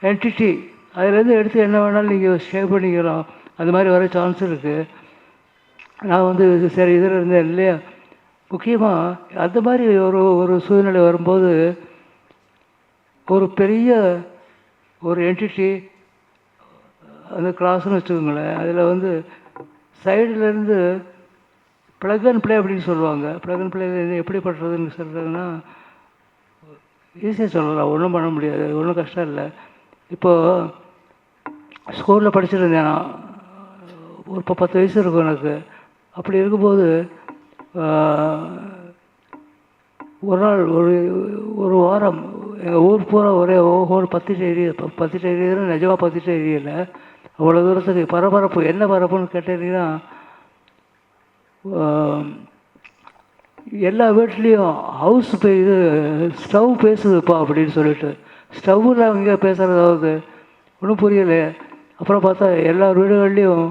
என்டிட்டி, அதுலேருந்து எடுத்து என்ன வேணாலும் நீங்கள் ஷேர் பண்ணிக்கலாம். அது மாதிரி வர சான்ஸ் இருக்குது. நான் வந்து சரி இதில் இருந்தேன் இல்லையா. முக்கியமாக அந்த மாதிரி ஒரு சூழ்நிலை வரும்போது ஒரு பெரிய ஒரு என்டிட்டி அந்த கிளாஸ்னு வச்சுக்கோங்களேன், அதில் வந்து சைடுலேருந்து ப்ளக் அண்ட் ப்ளே அப்படின்னு சொல்லுவாங்க. ப்ளக் அண்ட் ப்ளே எப்படி பண்ணுறதுன்னு சொல்கிறதுன்னா ஈஸியாக சொல்லலாம், ஒன்றும் பண்ண முடியாது, ஒன்றும் கஷ்டம் இல்லை. இப்போது ஸ்கூலில் படிச்சுட்டு இருந்தேன் நான், ஒரு 10 வயசு இருக்கும் எனக்கு. அப்படி இருக்கும்போது ஒரு நாள் ஒரு வாரம் எங்கள் ஊர் பூரா ஒரே ஓஹோன்னு பத்திட்டு எரியுது. நிஜமாக பத்திட்டு எரியல, அவ்வளோ தூரத்துக்கு பரபரப்பு. என்ன பரப்புன்னு கேட்டீங்கன்னா, எல்லா வீட்லேயும் ஹவுஸ் இது ஸ்டவ் பேசுதுப்பா அப்படின்னு சொல்லிட்டு ஸ்டவ்வில் அவங்க பேசுகிறதாவது ஒன்றும் புரியலை. அப்புறம் பார்த்தா எல்லா வீடுகள்லேயும்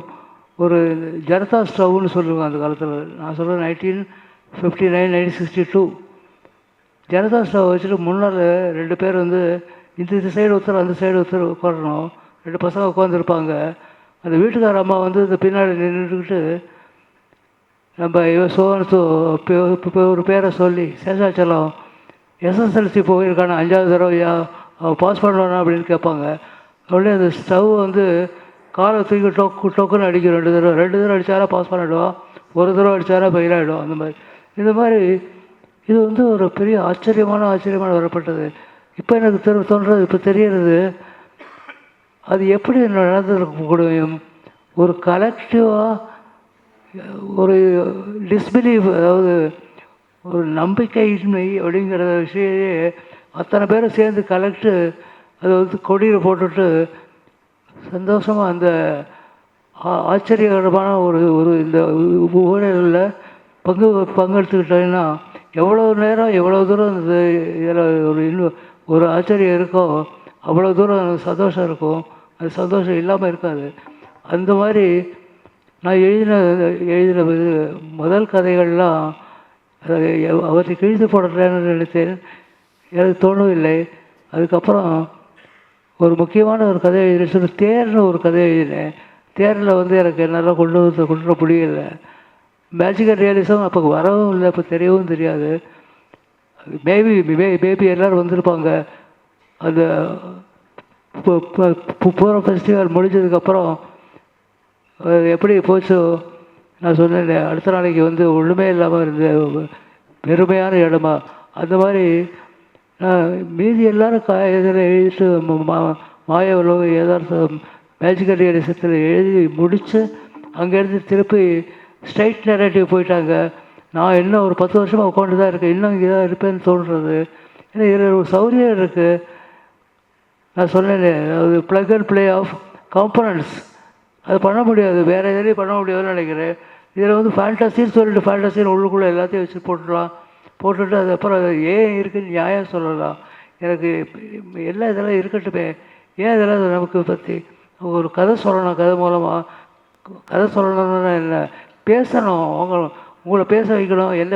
ஒரு ஜனதா ஸ்டவ்னு சொல்லுவாங்க அந்த காலத்தில். நான் சொல்கிறேன் 1959 1962 ஜனதா ஸ்டவ் வச்சுட்டு முன்னால் 2 பேர் வந்து இந்த சைடு ஒருத்தர் அந்த சைடு ஒருத்தர் உட்காரணும். 2 பசங்க உட்காந்துருப்பாங்க. அந்த வீட்டுக்கார அம்மா வந்து இந்த பின்னாடி நின்றுக்கிட்டு நம்ம சோனத்து ஒரு பேரை சொல்லி சேஷாச்சலம் எஸ்எஸ்எல்சி போயிருக்கான 5வது தடவையா பாஸ் பண்ணுவானா அப்படின்னு கேட்பாங்க. உடனே அந்த ஸ்டவ் வந்து காலை தூக்கி டொக்குன்னு அடிக்கும். 2 தடவை அடித்தாரா பாஸ் பண்ணிவிடுவோம், 1 தடவை அடித்தாரா ஃபெயில் ஆகிடும். அந்த மாதிரி இந்த மாதிரி இது வந்து ஒரு பெரிய ஆச்சரியமான வரப்பட்டது. இப்போ எனக்கு தோன்றது, இப்போ தெரியறது அது எப்படி நடந்திருக்க முடியும். ஒரு கலெக்டிவாக ஒரு டிஸ்பிலீவ், அதாவது ஒரு நம்பிக்கையின்மை அப்படிங்கிற விஷயத்தையே அத்தனை பேரும் சேர்ந்து கலெக்டு அதை வந்து கொடியில் போட்டுட்டு சந்தோஷமாக அந்த ஆச்சரியகரமான ஒரு இந்த ஊழலில் பங்கெடுத்துக்கிட்டோன்னா எவ்வளோ நேரம் எவ்வளோ தூரம் இந்த இதில் ஒரு ஆச்சரியம் இருக்கோ அவ்வளோ தூரம் சந்தோஷம் இருக்கும். அது சந்தோஷம் இல்லாமல் இருக்காது. அந்த மாதிரி நான் எழுதின முதல் கதைகள்லாம் அவற்றை கிழித்து போடுறேன்னு நினைத்தேன். எனக்கு தோணவில்லை. அதுக்கப்புறம் ஒரு முக்கியமான ஒரு கதை எழுதினேன். தேர்னு ஒரு கதை எழுதினேன். தேரில் வந்து எனக்கு என்னால் கொண்டு வர முடியலை. மேஜிக்கல் ரியலிசம் அப்போ வரவும் இல்லை, இப்போ தெரியவும் தெரியாது. மேபி எல்லோரும் வந்திருப்பாங்க. அந்த பூரம் ஃபெஸ்டிவல் முடிஞ்சதுக்கப்புறம் எப்படி போச்சோ நான் சொன்னேன், அடுத்த நாளைக்கு வந்து ஒன்றுமே இல்லாமல் இருந்த பெருமையான இடமா அந்த மாதிரி மீதி எல்லோரும் இதில் எழுதிட்டு மாய உலகம் ஏதாச்சும் மேஜிக்கல் ரியலிசத்தில் எழுதி முடித்து அங்கேருந்து திருப்பி ஸ்ட்ரைட் நெரேட்டிவ் போயிட்டாங்க. நான் இன்னும் ஒரு 10 வருஷமாக உட்காந்து தான் இருக்கேன். இன்னும் இங்கே தான் இருப்பேன்னு தோன்றுறது. ஏன்னா இதில் ஒரு சௌரியம் இருக்குது. நான் சொன்னேன், அது plug and play off components. அது பண்ண முடியாது, வேறு எதுலேயும் பண்ண முடியாதுன்னு நினைக்கிறேன். இதில் வந்து ஃபேண்டசின்னு சொல்லிட்டு ஃபேண்டசின்னு உள்ளுக்குள்ளே எல்லாத்தையும் வச்சு போட்டுட்டு அதுக்கப்புறம் ஏன் இருக்குன்னு நியாயம் சொல்லலாம். எனக்கு எல்லாம் இதெல்லாம் இருக்கட்டுமே, ஏன் இதெல்லாம் நமக்கு பற்றி ஒரு கதை சொல்லணும். கதை மூலமாக கதை சொல்லணும்னா என்ன, பேசணும். உங்களை பேச வைக்கணும். என்ன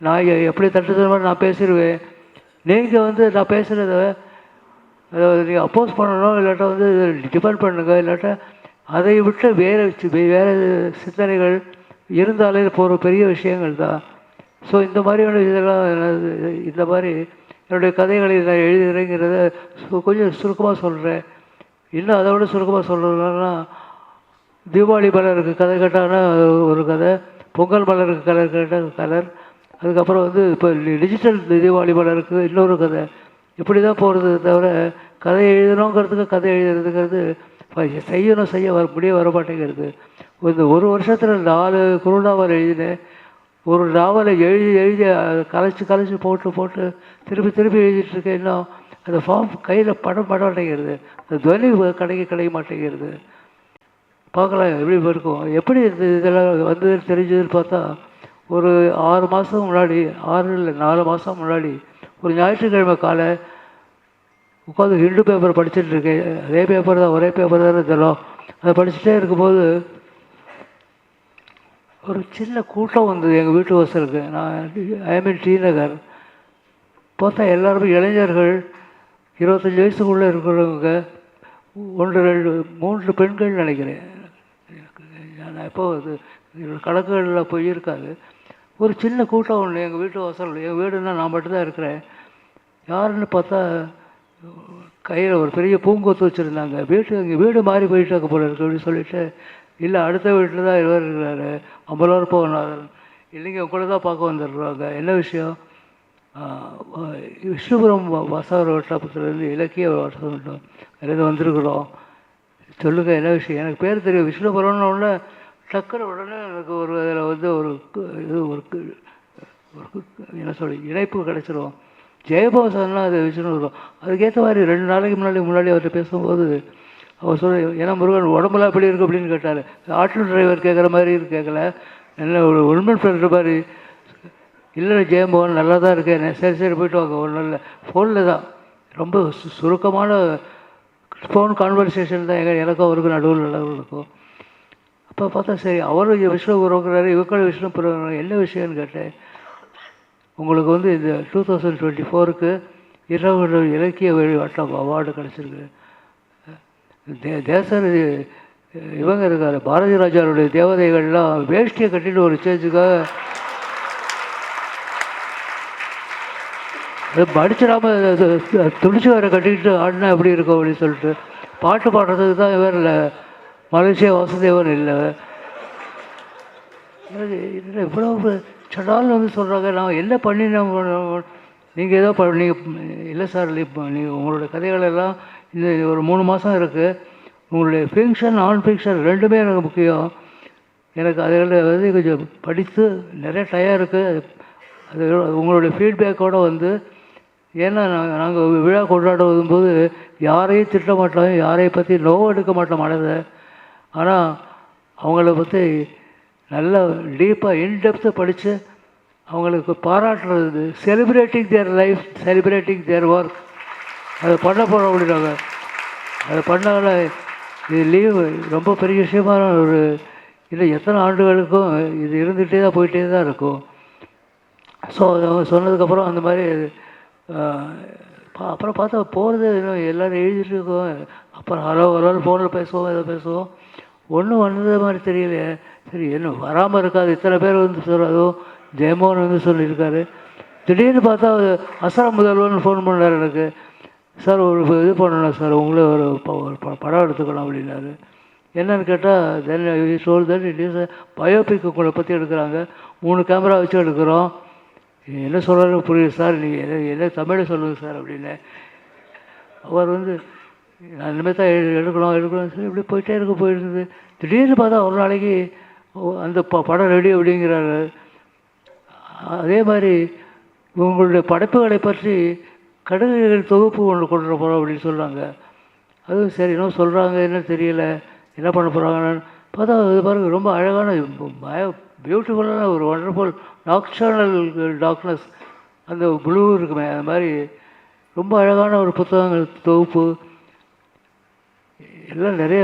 நான் எப்படி தட்டுறது மாதிரி நான் பேசிடுவேன். நீங்கள் வந்து நான் பேசுகிறத அதாவது நீங்கள் அப்போஸ் பண்ணணும், இல்லாட்டா வந்து டிபெண்ட் பண்ணுங்க, இல்லாட்டா அதை விட்டு வேறு சிந்தனைகள் இருந்தாலே போகிற பெரிய விஷயங்கள் தான். ஸோ இந்த மாதிரியான இதெல்லாம் இந்த மாதிரி என்னுடைய கதைகளை நான் எழுதுகிறேங்கிறத கொஞ்சம் சுருக்கமாக சொல்கிறேன். இன்னும் அதை விட சுருக்கமாக சொல்கிறதுனா, தீபாவளி மலருக்கு கதை கேட்டான ஒரு கதை, பொங்கல் மலருக்கு கலர் கேட்டால் கலர், அதுக்கப்புறம் வந்து இப்போ டிஜிட்டல் தீபாவளி மலருக்கு இன்னொரு கதை. இப்படி தான் போகிறது தவிர கதை எழுதணுங்கிறதுக்கு கதை எழுதுறதுங்கிறது செய்ய வர மாட்டேங்கிறது. இந்த ஒரு வருஷத்தில் 4 குறுநாவல் எழுதினேன். ஒரு நாவலை எழுதி கலைச்சி போட்டு திருப்பி எழுதிட்டுருக்கேன். இன்னும் அந்த ஃபார்ம் கையில் பட மாட்டேங்கிறது. அந்த துவனி கிடைக்க மாட்டேங்கிறது. பார்க்கலாம் எப்படி இருக்கும், எப்படி இதெல்லாம் வந்ததுன்னு தெரிஞ்சதுன்னு பார்த்தா ஒரு 6 மாதம் முன்னாடி, 6 இல்லை 4 மாதம் முன்னாடி ஒரு ஞாயிற்றுக்கிழமை காலை உட்காந்து ஹிண்டு பேப்பர் படிச்சுட்டு இருக்கேன். அதே பேப்பர் தான், ஒரே பேப்பர் தானே தரோம். அதை படிச்சுட்டே இருக்கும்போது ஒரு சின்ன கூட்டம் வந்தது எங்கள் வீட்டு வாசலுக்கு. நான் ஐஎம்இன் டி நகர். பார்த்தா எல்லாருமே இளைஞர்கள், 25 வயசுக்குள்ளே இருக்கிறவங்க, 1 2 3 பெண்கள் நினைக்கிறேன். நான் எப்போ அது கணக்குகளில் போயிருக்காது. ஒரு சின்ன கூட்டம் ஒன்று எங்கள் வீட்டு வாசல். எங்கள் வீடுன்னா நான் மட்டும்தான் இருக்கிறேன். யாருன்னு பார்த்தா கையில் ஒரு பெரிய பூங்கொத்து வச்சுருந்தாங்க. எங்கள் வீடு மாறி போயிட்டாங்க போல இருக்கு அப்படின்னு சொல்லிட்டு, இல்லை அடுத்த வீட்டில் தான் இவர் இருக்கிறாரு, அம்பலவர் போகணும், இல்லைங்க உங்களை தான் பார்க்க வந்துடுறாங்க. என்ன விஷயம், விஷ்ணுபுரம் வாசகர் வட்டத்துலேருந்து இலக்கிய வட்டம் இருந்து வந்திருக்கிறோம், சொல்லுங்கள் என்ன விஷயம். எனக்கு பேர் தெரியும் விஷ்ணுபுரம்னு. உடனே டக்குன்னு உடனே எனக்கு ஒரு அதில் வந்து ஒரு என்ன சொல்லி இணைப்பு கிடச்சிரும். ஜெயபாசன்னா அது விஷ்ணுபுரம். அதுக்கேற்ற மாதிரி 2 நாளைக்கு முன்னாடி அவர்கிட்ட பேசும்போது அவர் சொல்ல, ஏன்னா முருகன் உடம்புலாம் எப்படி இருக்குது அப்படின்னு கேட்டார். ஆட்டோ டிரைவர் கேட்குற மாதிரி கேட்கல, என்ன ஒரு உண்மை ஃப்ரெண்டு மாதிரி இல்லை ஜெயமோகன் நல்லா தான் இருக்கேன், சரி சரி போயிட்டு வாங்க, ஒன்றும் இல்லை. ஃபோனில் தான் ரொம்ப சுருக்கமான ஃபோன் கான்வர்சேஷன் தான் எனக்கும் அவருக்கு நடுவில் இருக்கும். அப்போ பார்த்தா சரி அவரும் விஷ்ணு புரோக்கிறாரு, இவங்களும் விஷ்ணு புரோக்கிறாரு. என்ன விஷயம்னு கேட்டேன். உங்களுக்கு வந்து இந்த 2024க்கு இரவு இலக்கிய வழிபாட்டம் அவார்டு கிடச்சிருக்கு. தேசர் இவங்க இருக்கார், பாரதி ராஜாவுடைய தேவதைகள்லாம் வேஷ்டியை கட்டிட்டு ஒரு ஸ்டேஜுக்காக படிச்சிடாம துணிச்சு வேறு கட்டிக்கிட்டு ஆடினா எப்படி இருக்கும் அப்படின்னு சொல்லிட்டு பாட்டு பாடுறதுக்கு தான் இவர் இல்லை, மலேசியா வாசுதேவன் இல்லை. இவ்வளோ சடால்னு வந்து சொல்கிறாங்க. நான் என்ன பண்ணினேன், நீங்கள் ஏதோ நீங்கள் இல்லை சார், இப்போ நீங்கள் உங்களுடைய கதைகளெல்லாம் இந்த ஒரு 3 மாதம் இருக்குது, உங்களுடைய ஃபிக்ஷன் நான் ஃபிக்ஷன் ரெண்டுமே எனக்கு முக்கியம். எனக்கு அதுகளை வந்து கொஞ்சம் படித்து நிறைய டயம் இருக்குது. அது உங்களுடைய ஃபீட்பேக்கோடு வந்து, ஏன்னா நாங்கள் விழா கொண்டாடும் போது யாரையும் திட்ட மாட்டோம், யாரையும் பற்றி நோவு எடுக்க மாட்டோம் மனதை. ஆனால் அவங்கள பற்றி நல்லா டீப்பாக இன்டெப்த்தாக படித்து அவங்களுக்கு பாராட்டுறது, celebrating their life, celebrating their work, அதை பண்ண போகிறோம் அப்படின்னாங்க. அதை பண்ணால இது லீவு ரொம்ப பெரிய விஷயமான ஒரு இல்லை, எத்தனை ஆண்டுகளுக்கும் இது இருந்துகிட்டே தான் போயிட்டே தான் இருக்கும். ஸோ அவங்க சொன்னதுக்கப்புறம் அந்த மாதிரி அப்புறம் பார்த்தா போகிறது இன்னும் எல்லோரும் எழுதிட்டு இருக்கோம். அப்புறம் ஹலோ ஃபோனில் பேசுவோம், எதை பேசுவோம், ஒன்றும் வந்தது மாதிரி தெரியல. சரி என்ன வராமல் இருக்காது, இத்தனை பேர் வந்து சொல்கிறதும் ஜெயமோகன் வந்து சொல்லியிருக்காரு. திடீர்னு பார்த்தா அசாம் முதல்வர்னு ஃபோன் பண்ணார் எனக்கு. சார் ஒரு இது பண்ணணும் சார், உங்களே ஒரு படம் எடுத்துக்கணும் அப்படின்னாரு. என்னன்னு கேட்டால் then soul then it is biopic உங்களை பற்றி எடுக்கிறாங்க, 3 கேமரா வச்சு எடுக்கிறோம். என்ன சொல்கிறாரு புரியுது சார், நீங்கள் என்ன தமிழில் சொல்லுங்கள் சார் அப்படின்னு. அவர் வந்து நான் இனிமேல் தான் எடுக்கணும் சார், இப்படி போயிட்டே போயிருந்தது. திடீர்னு பார்த்தா ஒரு நாளைக்கு அந்த படம் ரெடி அப்படிங்கிறாரு. அதே மாதிரி உங்களுடைய படைப்புகளை பற்றி கடுகுகள் தொகுப்பு கொண்டு போகிறோம் அப்படின்னு சொல்கிறாங்க. அதுவும் சரி இன்னும் சொல்கிறாங்க, என்ன தெரியல என்ன பண்ண போகிறாங்கன்னு பார்த்தா இது பாருங்க ரொம்ப அழகான பியூட்டிஃபுல்லான ஒரு ஒண்டர்ஃபுல் நாக்சர்னல் டார்க்னஸ், அந்த ப்ளூ இருக்குமே அது மாதிரி ரொம்ப அழகான ஒரு புத்தகங்கள் தொகுப்பு எல்லாம் நிறைய.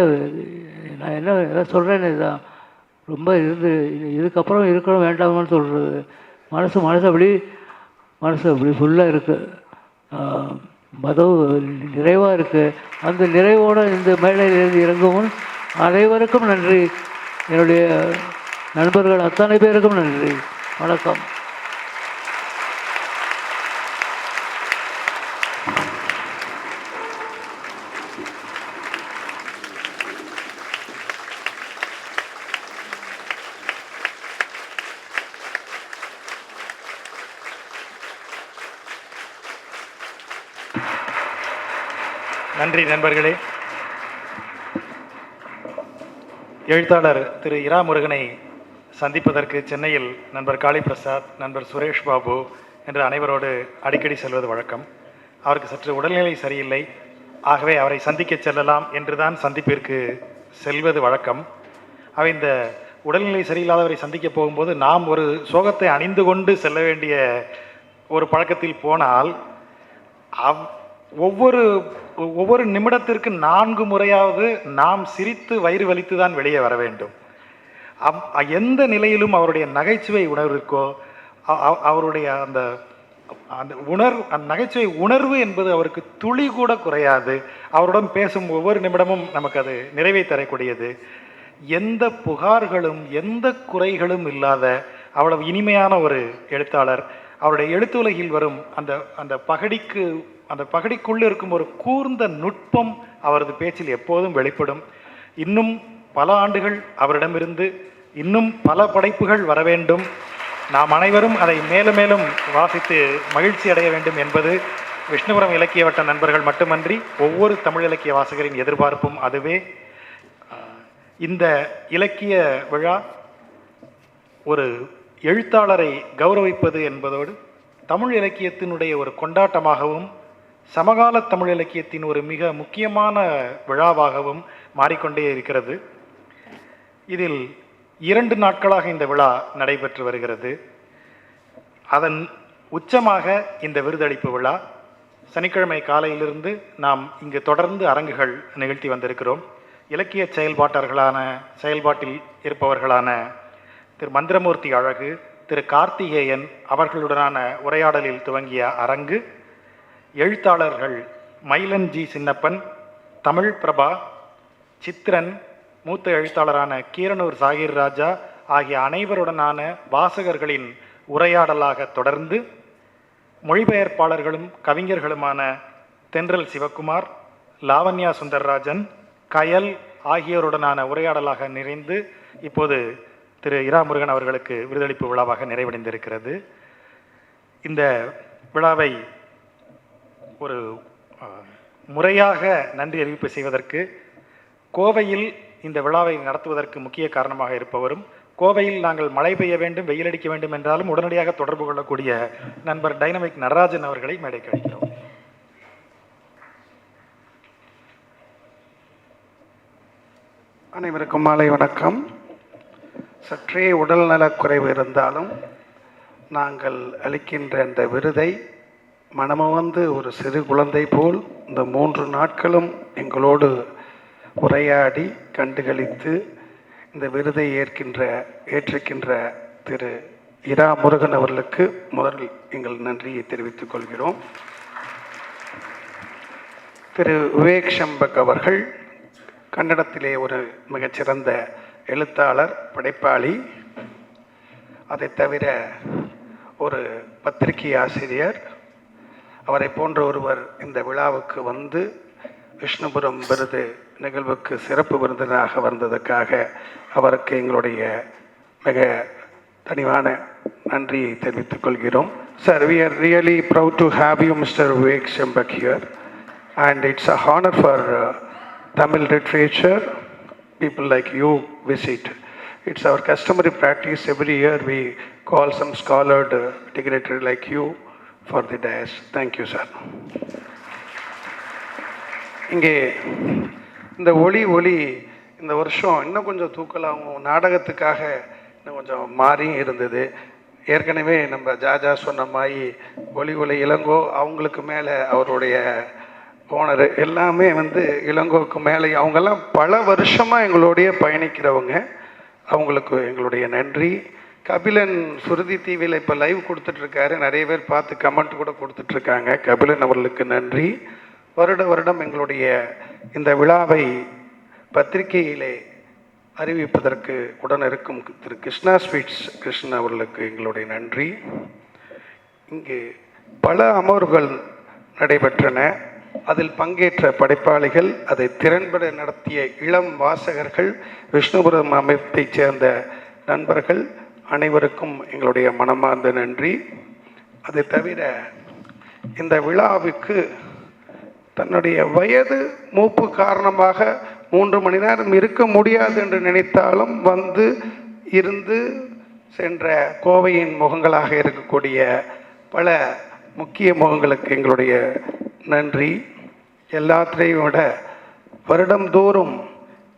நான் என்ன சொல்கிறேன்னு இதுதான் ரொம்ப இதுக்கப்புறம் இருக்கணும் வேண்டாமான்னு சொல்கிறது. மனசு அப்படி ஃபுல்லாக இருக்குது, நிறைவாக இருக்குது. அந்த நிறைவோடு இந்த மேடையிலிருந்து இறங்கவும் அனைவருக்கும் நன்றி. என்னுடைய நண்பர்கள் அத்தனை பேருக்கும் நன்றி. வணக்கம். நன்றி நண்பர்களே. எழுத்தாளர் திரு இரா முருகனை சந்திப்பதற்கு சென்னையில் நண்பர் காளி பிரசாத், நண்பர் சுரேஷ் பாபு என்று அனைவரோடு அடிக்கடி செல்வது வழக்கம். அவருக்கு சற்று உடல்நிலை சரியில்லை, ஆகவே அவரை சந்திக்க செல்லலாம் என்றுதான் சந்திப்பிற்கு செல்வது வழக்கம். அவை இந்த உடல்நிலை சரியில்லாதவரை சந்திக்க போகும்போது நாம் ஒரு சோகத்தை அணிந்து கொண்டு செல்ல வேண்டிய ஒரு பழக்கத்தில் போனால் ஒவ்வொரு நிமிடத்திற்கு 4 முறையாவது நாம் சிரித்து வயிறு வலித்து தான் வெளியே வர வேண்டும். எந்த நிலையிலும் அவருடைய நகைச்சுவை உணர்விற்கோ அவருடைய அந்த நகைச்சுவை உணர்வு என்பது அவருக்கு துளி கூட குறையாது. அவருடன் பேசும் ஒவ்வொரு நிமிடமும் நமக்கு அது நிறைவை தரக்கூடியது. எந்த புகார்களும் எந்த குறைகளும் இல்லாத அவ்வளவு இனிமையான ஒரு எழுத்தாளர். அவருடைய எழுத்து உலகில் வரும் அந்த பகடிக்குள்ளே இருக்கும் ஒரு கூர்ந்த நுட்பம் அவரது பேச்சில் எப்போதும் வெளிப்படும். இன்னும் பல ஆண்டுகள் அவரிடமிருந்து இன்னும் பல படைப்புகள் வர வேண்டும். நாம் அனைவரும் அதை மேலும் மேலும் வாசித்து மகிழ்ச்சி அடைய வேண்டும் என்பது விஷ்ணுபுரம் இலக்கிய வட்ட நண்பர்கள் மட்டுமன்றி ஒவ்வொரு தமிழ் இலக்கிய வாசகரின் எதிர்பார்ப்பும் அதுவே. இந்த இலக்கிய விழா ஒரு எழுத்தாளரை கௌரவிப்பது என்பதோடு தமிழ் இலக்கியத்தினுடைய ஒரு கொண்டாட்டமாகவும் சமகால தமிழ் இலக்கியத்தின் ஒரு மிக முக்கியமான விழாவாகவும் மாறிக்கொண்டே இருக்கிறது. இதில் 2 நாட்களாக இந்த விழா நடைபெற்று வருகிறது. அதன் உச்சமாக இந்த விருதளிப்பு விழா. சனிக்கிழமை காலையிலிருந்து நாம் இங்கு தொடர்ந்து அரங்குகள் நிகழ்த்தி வந்திருக்கிறோம். இலக்கிய செயல்பாட்டில் இருப்பவர்களான திரு மந்திரமூர்த்தி அழகு, திரு கார்த்திகேயன் அவர்களுடனான உரையாடலில் துவங்கிய அரங்கு, எழுத்தாளர்கள் மயிலன் ஜி சின்னப்பன், தமிழ் பிரபா, சித்ரன், மூத்த எழுத்தாளரான கீரனூர் சாகிர் ராஜா ஆகிய அனைவருடனான வாசகர்களின் உரையாடலாக தொடர்ந்து மொழிபெயர்ப்பாளர்களும் கவிஞர்களுமான தென்றல் சிவகுமார், லாவண்யா சுந்தர்ராஜன், கயல் ஆகியோருடனான உரையாடலாக நிறைந்து இப்போது திரு இரா முருகன் அவர்களுக்கு விருதளிப்பு விழாவாக நிறைவடைந்திருக்கிறது. இந்த விழாவை ஒரு முறையாக நன்றி அறிவிப்பு செய்வதற்கு கோவையில் இந்த விழாவை நடத்துவதற்கு முக்கிய காரணமாக இருப்பவரும், கோவையில் நாங்கள் மழை பெய்ய வேண்டும், வெயில் அடிக்க வேண்டும் என்றாலும் உடனடியாக தொடர்பு கொள்ளக்கூடிய நண்பர் டைனமிக் நடராஜன் அவர்களை மேடைக்கு அழைக்கிறோம். அனைவருக்கும் மாலை வணக்கம். சற்றே உடல் நலக்குறைவு இருந்தாலும் நாங்கள் அளிக்கின்ற இந்த விருதை மனமுவந்து ஒரு சிறு குழந்தை போல் இந்த 3 நாட்களும் எங்களோடு உரையாடி கண்டுகளித்து இந்த விருதை ஏற்றிருக்கின்ற திரு இரா முருகன் அவர்களுக்கு முதலில் எங்கள் நன்றியை தெரிவித்துக் கொள்கிறோம். திரு விவேக் ஷம்பக் அவர்கள் கன்னடத்திலே ஒரு மிகச்சிறந்த எழுத்தாளர், படைப்பாளி. அதை தவிர ஒரு பத்திரிகை ஆசிரியர். அவரை போன்ற ஒருவர் இந்த விழாவுக்கு வந்து விஷ்ணுபுரம் விருது நிகழ்வுக்கு சிறப்பு விருந்தினராக வந்ததற்காக அவருக்கு எங்களுடைய மிக தனிவான நன்றியை தெரிவித்துக் கொள்கிறோம். Sir, we are really proud to have you, Mr. Vivek Shambak here, and it's a honor for Tamil literature. People like you visit. It's our customary practice. Every year we call some scholar dignitary like you for the dais. Thank you, sir. இங்கே இந்த ஒளி இந்த வருஷம் இன்னும் கொஞ்சம் தூக்கலாகவும் நாடகத்துக்காக இன்னும் கொஞ்சம் மாறியும் இருந்தது. ஏற்கனவே நம்ம ஜாஜா சொன்ன மாதிரி ஒளி இளங்கோ அவங்களுக்கு மேலே அவருடைய ஓனர் எல்லாமே இளங்கோவுக்கு மேலே அவங்கெல்லாம் பல வருஷமாக எங்களோடைய பயணிக்கிறவங்க. அவங்களுக்கு எங்களுடைய நன்றி. கபிலன் சுருதி டிவியில் இப்போ லைவ் கொடுத்துட்ருக்காரு. நிறைய பேர் பார்த்து கமெண்ட் கூட கொடுத்துட்ருக்காங்க. கபிலன் அவர்களுக்கு நன்றி. வருடம் எங்களுடைய இந்த விழாவை பத்திரிகையிலே அறிவிப்பதற்கு உடன் இருக்கும் திரு கிருஷ்ணா ஸ்வீட்ஸ் கிருஷ்ணன் அவர்களுக்கு எங்களுடைய நன்றி. இங்கு பல அமர்வுகள் நடைபெற்றன. அதில் பங்கேற்ற படைப்பாளிகள், அதை திறன்பட நடத்திய இளம் வாசகர்கள், விஷ்ணுபுரம் அமைப்பைச் சேர்ந்த நண்பர்கள் அனைவருக்கும் எங்களுடைய மனமார்ந்த நன்றி. அதை தவிர இந்த விழாவுக்கு தன்னுடைய வயது மூப்பு காரணமாக 3 மணி நேரம் இருக்க முடியாது என்று நினைத்தாலும் இருந்து சென்ற கோவையின் முகங்களாக இருக்கக்கூடிய பல முக்கிய முகங்களுக்கு எங்களுடைய நன்றி. எல்லாத்திலையும் விட வருடந்தோறும்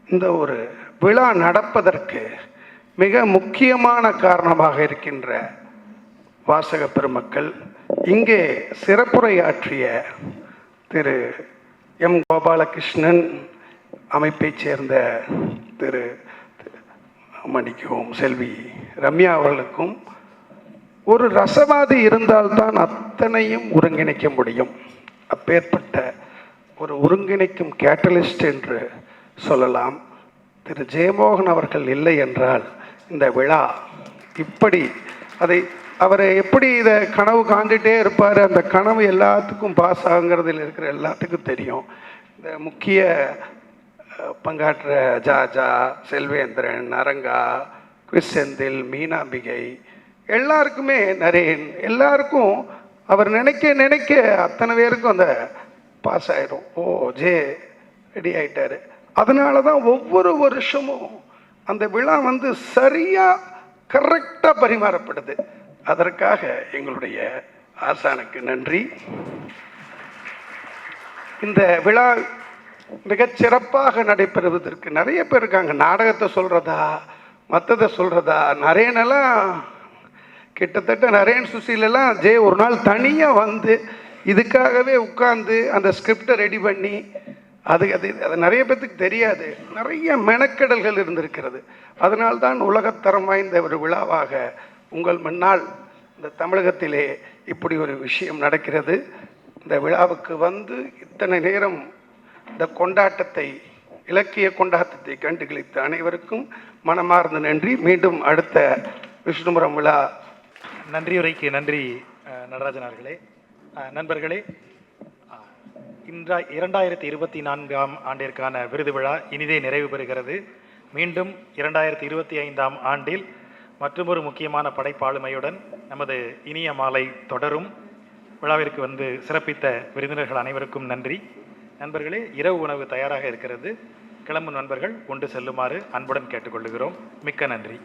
இந்த ஒரு விழா நடப்பதற்கு மிக முக்கியமான காரணமாக இருக்கின்ற வாசக பெருமக்கள், இங்கே சிறப்புரையாற்றிய திரு எம் கோபாலகிருஷ்ணன், அமைப்பைச் சேர்ந்த திரு மணிக்கும் செல்வி ரம்யா அவர்களுக்கும், ஒரு ரசவாதி இருந்தால்தான் அத்தனையும் ஒருங்கிணைக்க முடியும். அப்பேற்பட்ட ஒரு ஒருங்கிணைக்கும் கேட்டலிஸ்ட் என்று சொல்லலாம். திரு ஜெயமோகன் அவர்கள் இல்லை என்றால் இந்த விழா இப்படி அவரை எப்படி இதை கனவு காண்டுகிட்டே இருப்பார். அந்த கனவு எல்லாத்துக்கும் பாஸ் ஆகுங்கிறதுல இருக்கிற எல்லாத்துக்கும் தெரியும். இந்த முக்கிய பங்காற்ற ஜாஜா, செல்வேந்திரன், அரங்கா, கிறிஸ்தெந்தில், மீனாம்பிகை, எல்லாருக்குமே நரேன், எல்லாருக்கும் அவர் நினைக்க அத்தனை பேருக்கும் அந்த பாஸ் ஆகிடும். ஜே ரெடி ஆகிட்டாரு. அதனால தான் ஒவ்வொரு வருஷமும் அந்த விழா சரியாக கரெக்டாக பரிமாறப்படுது. அதற்காக எங்களுடைய ஆசானுக்கு நன்றி. இந்த விழா மிகச்சிறப்பாக நடைபெறுவதற்கு நிறைய பேர் இருக்காங்க. நாடகத்தை சொல்கிறதா மற்றதை சொல்கிறதா, நிறையனெல்லாம் கிட்டத்தட்ட நரேன் சுசீலெல்லாம் ஜே ஒரு நாள் தனியாக வந்து இதுக்காகவே உட்கார்ந்து அந்த ஸ்கிரிப்டை ரெடி பண்ணி அது நிறைய பேத்துக்கு தெரியாது. நிறைய மெனக்கெடல்கள் இருந்திருக்கிறது. அதனால்தான் உலகத்தரம் வாய்ந்த ஒரு விழாவாக உங்கள் முன்னால் இந்த தமிழகத்திலே இப்படி ஒரு விஷயம் நடக்கிறது. இந்த விழாவுக்கு வந்து இத்தனை நேரம் இந்த கொண்டாட்டத்தை, இலக்கிய கொண்டாட்டத்தை கண்டுகளித்த அனைவருக்கும் மனமார்ந்த நன்றி. மீண்டும் அடுத்த விஷ்ணுபுரம் விழா. நன்றியுரைக்கு நன்றி நடராஜன் அவர்களே. நண்பர்களே, 2024ஆம் ஆண்டிற்கான விருது விழா இனிதே நிறைவு பெறுகிறது. மீண்டும் 2025ஆம் ஆண்டில் மற்றொரு முக்கியமான படைப்பாளுமையுடன் நமது இனிய மாலை தொடரும். விழாவிற்கு வந்து சிறப்பித்த விருந்தினர்கள் அனைவருக்கும் நன்றி. நண்பர்களே, இரவு உணவு தயாராக இருக்கிறது. கிளம்பும் நண்பர்கள் உண்டு செல்லுமாறு அன்புடன் கேட்டுக்கொள்கிறோம். மிக்க நன்றி.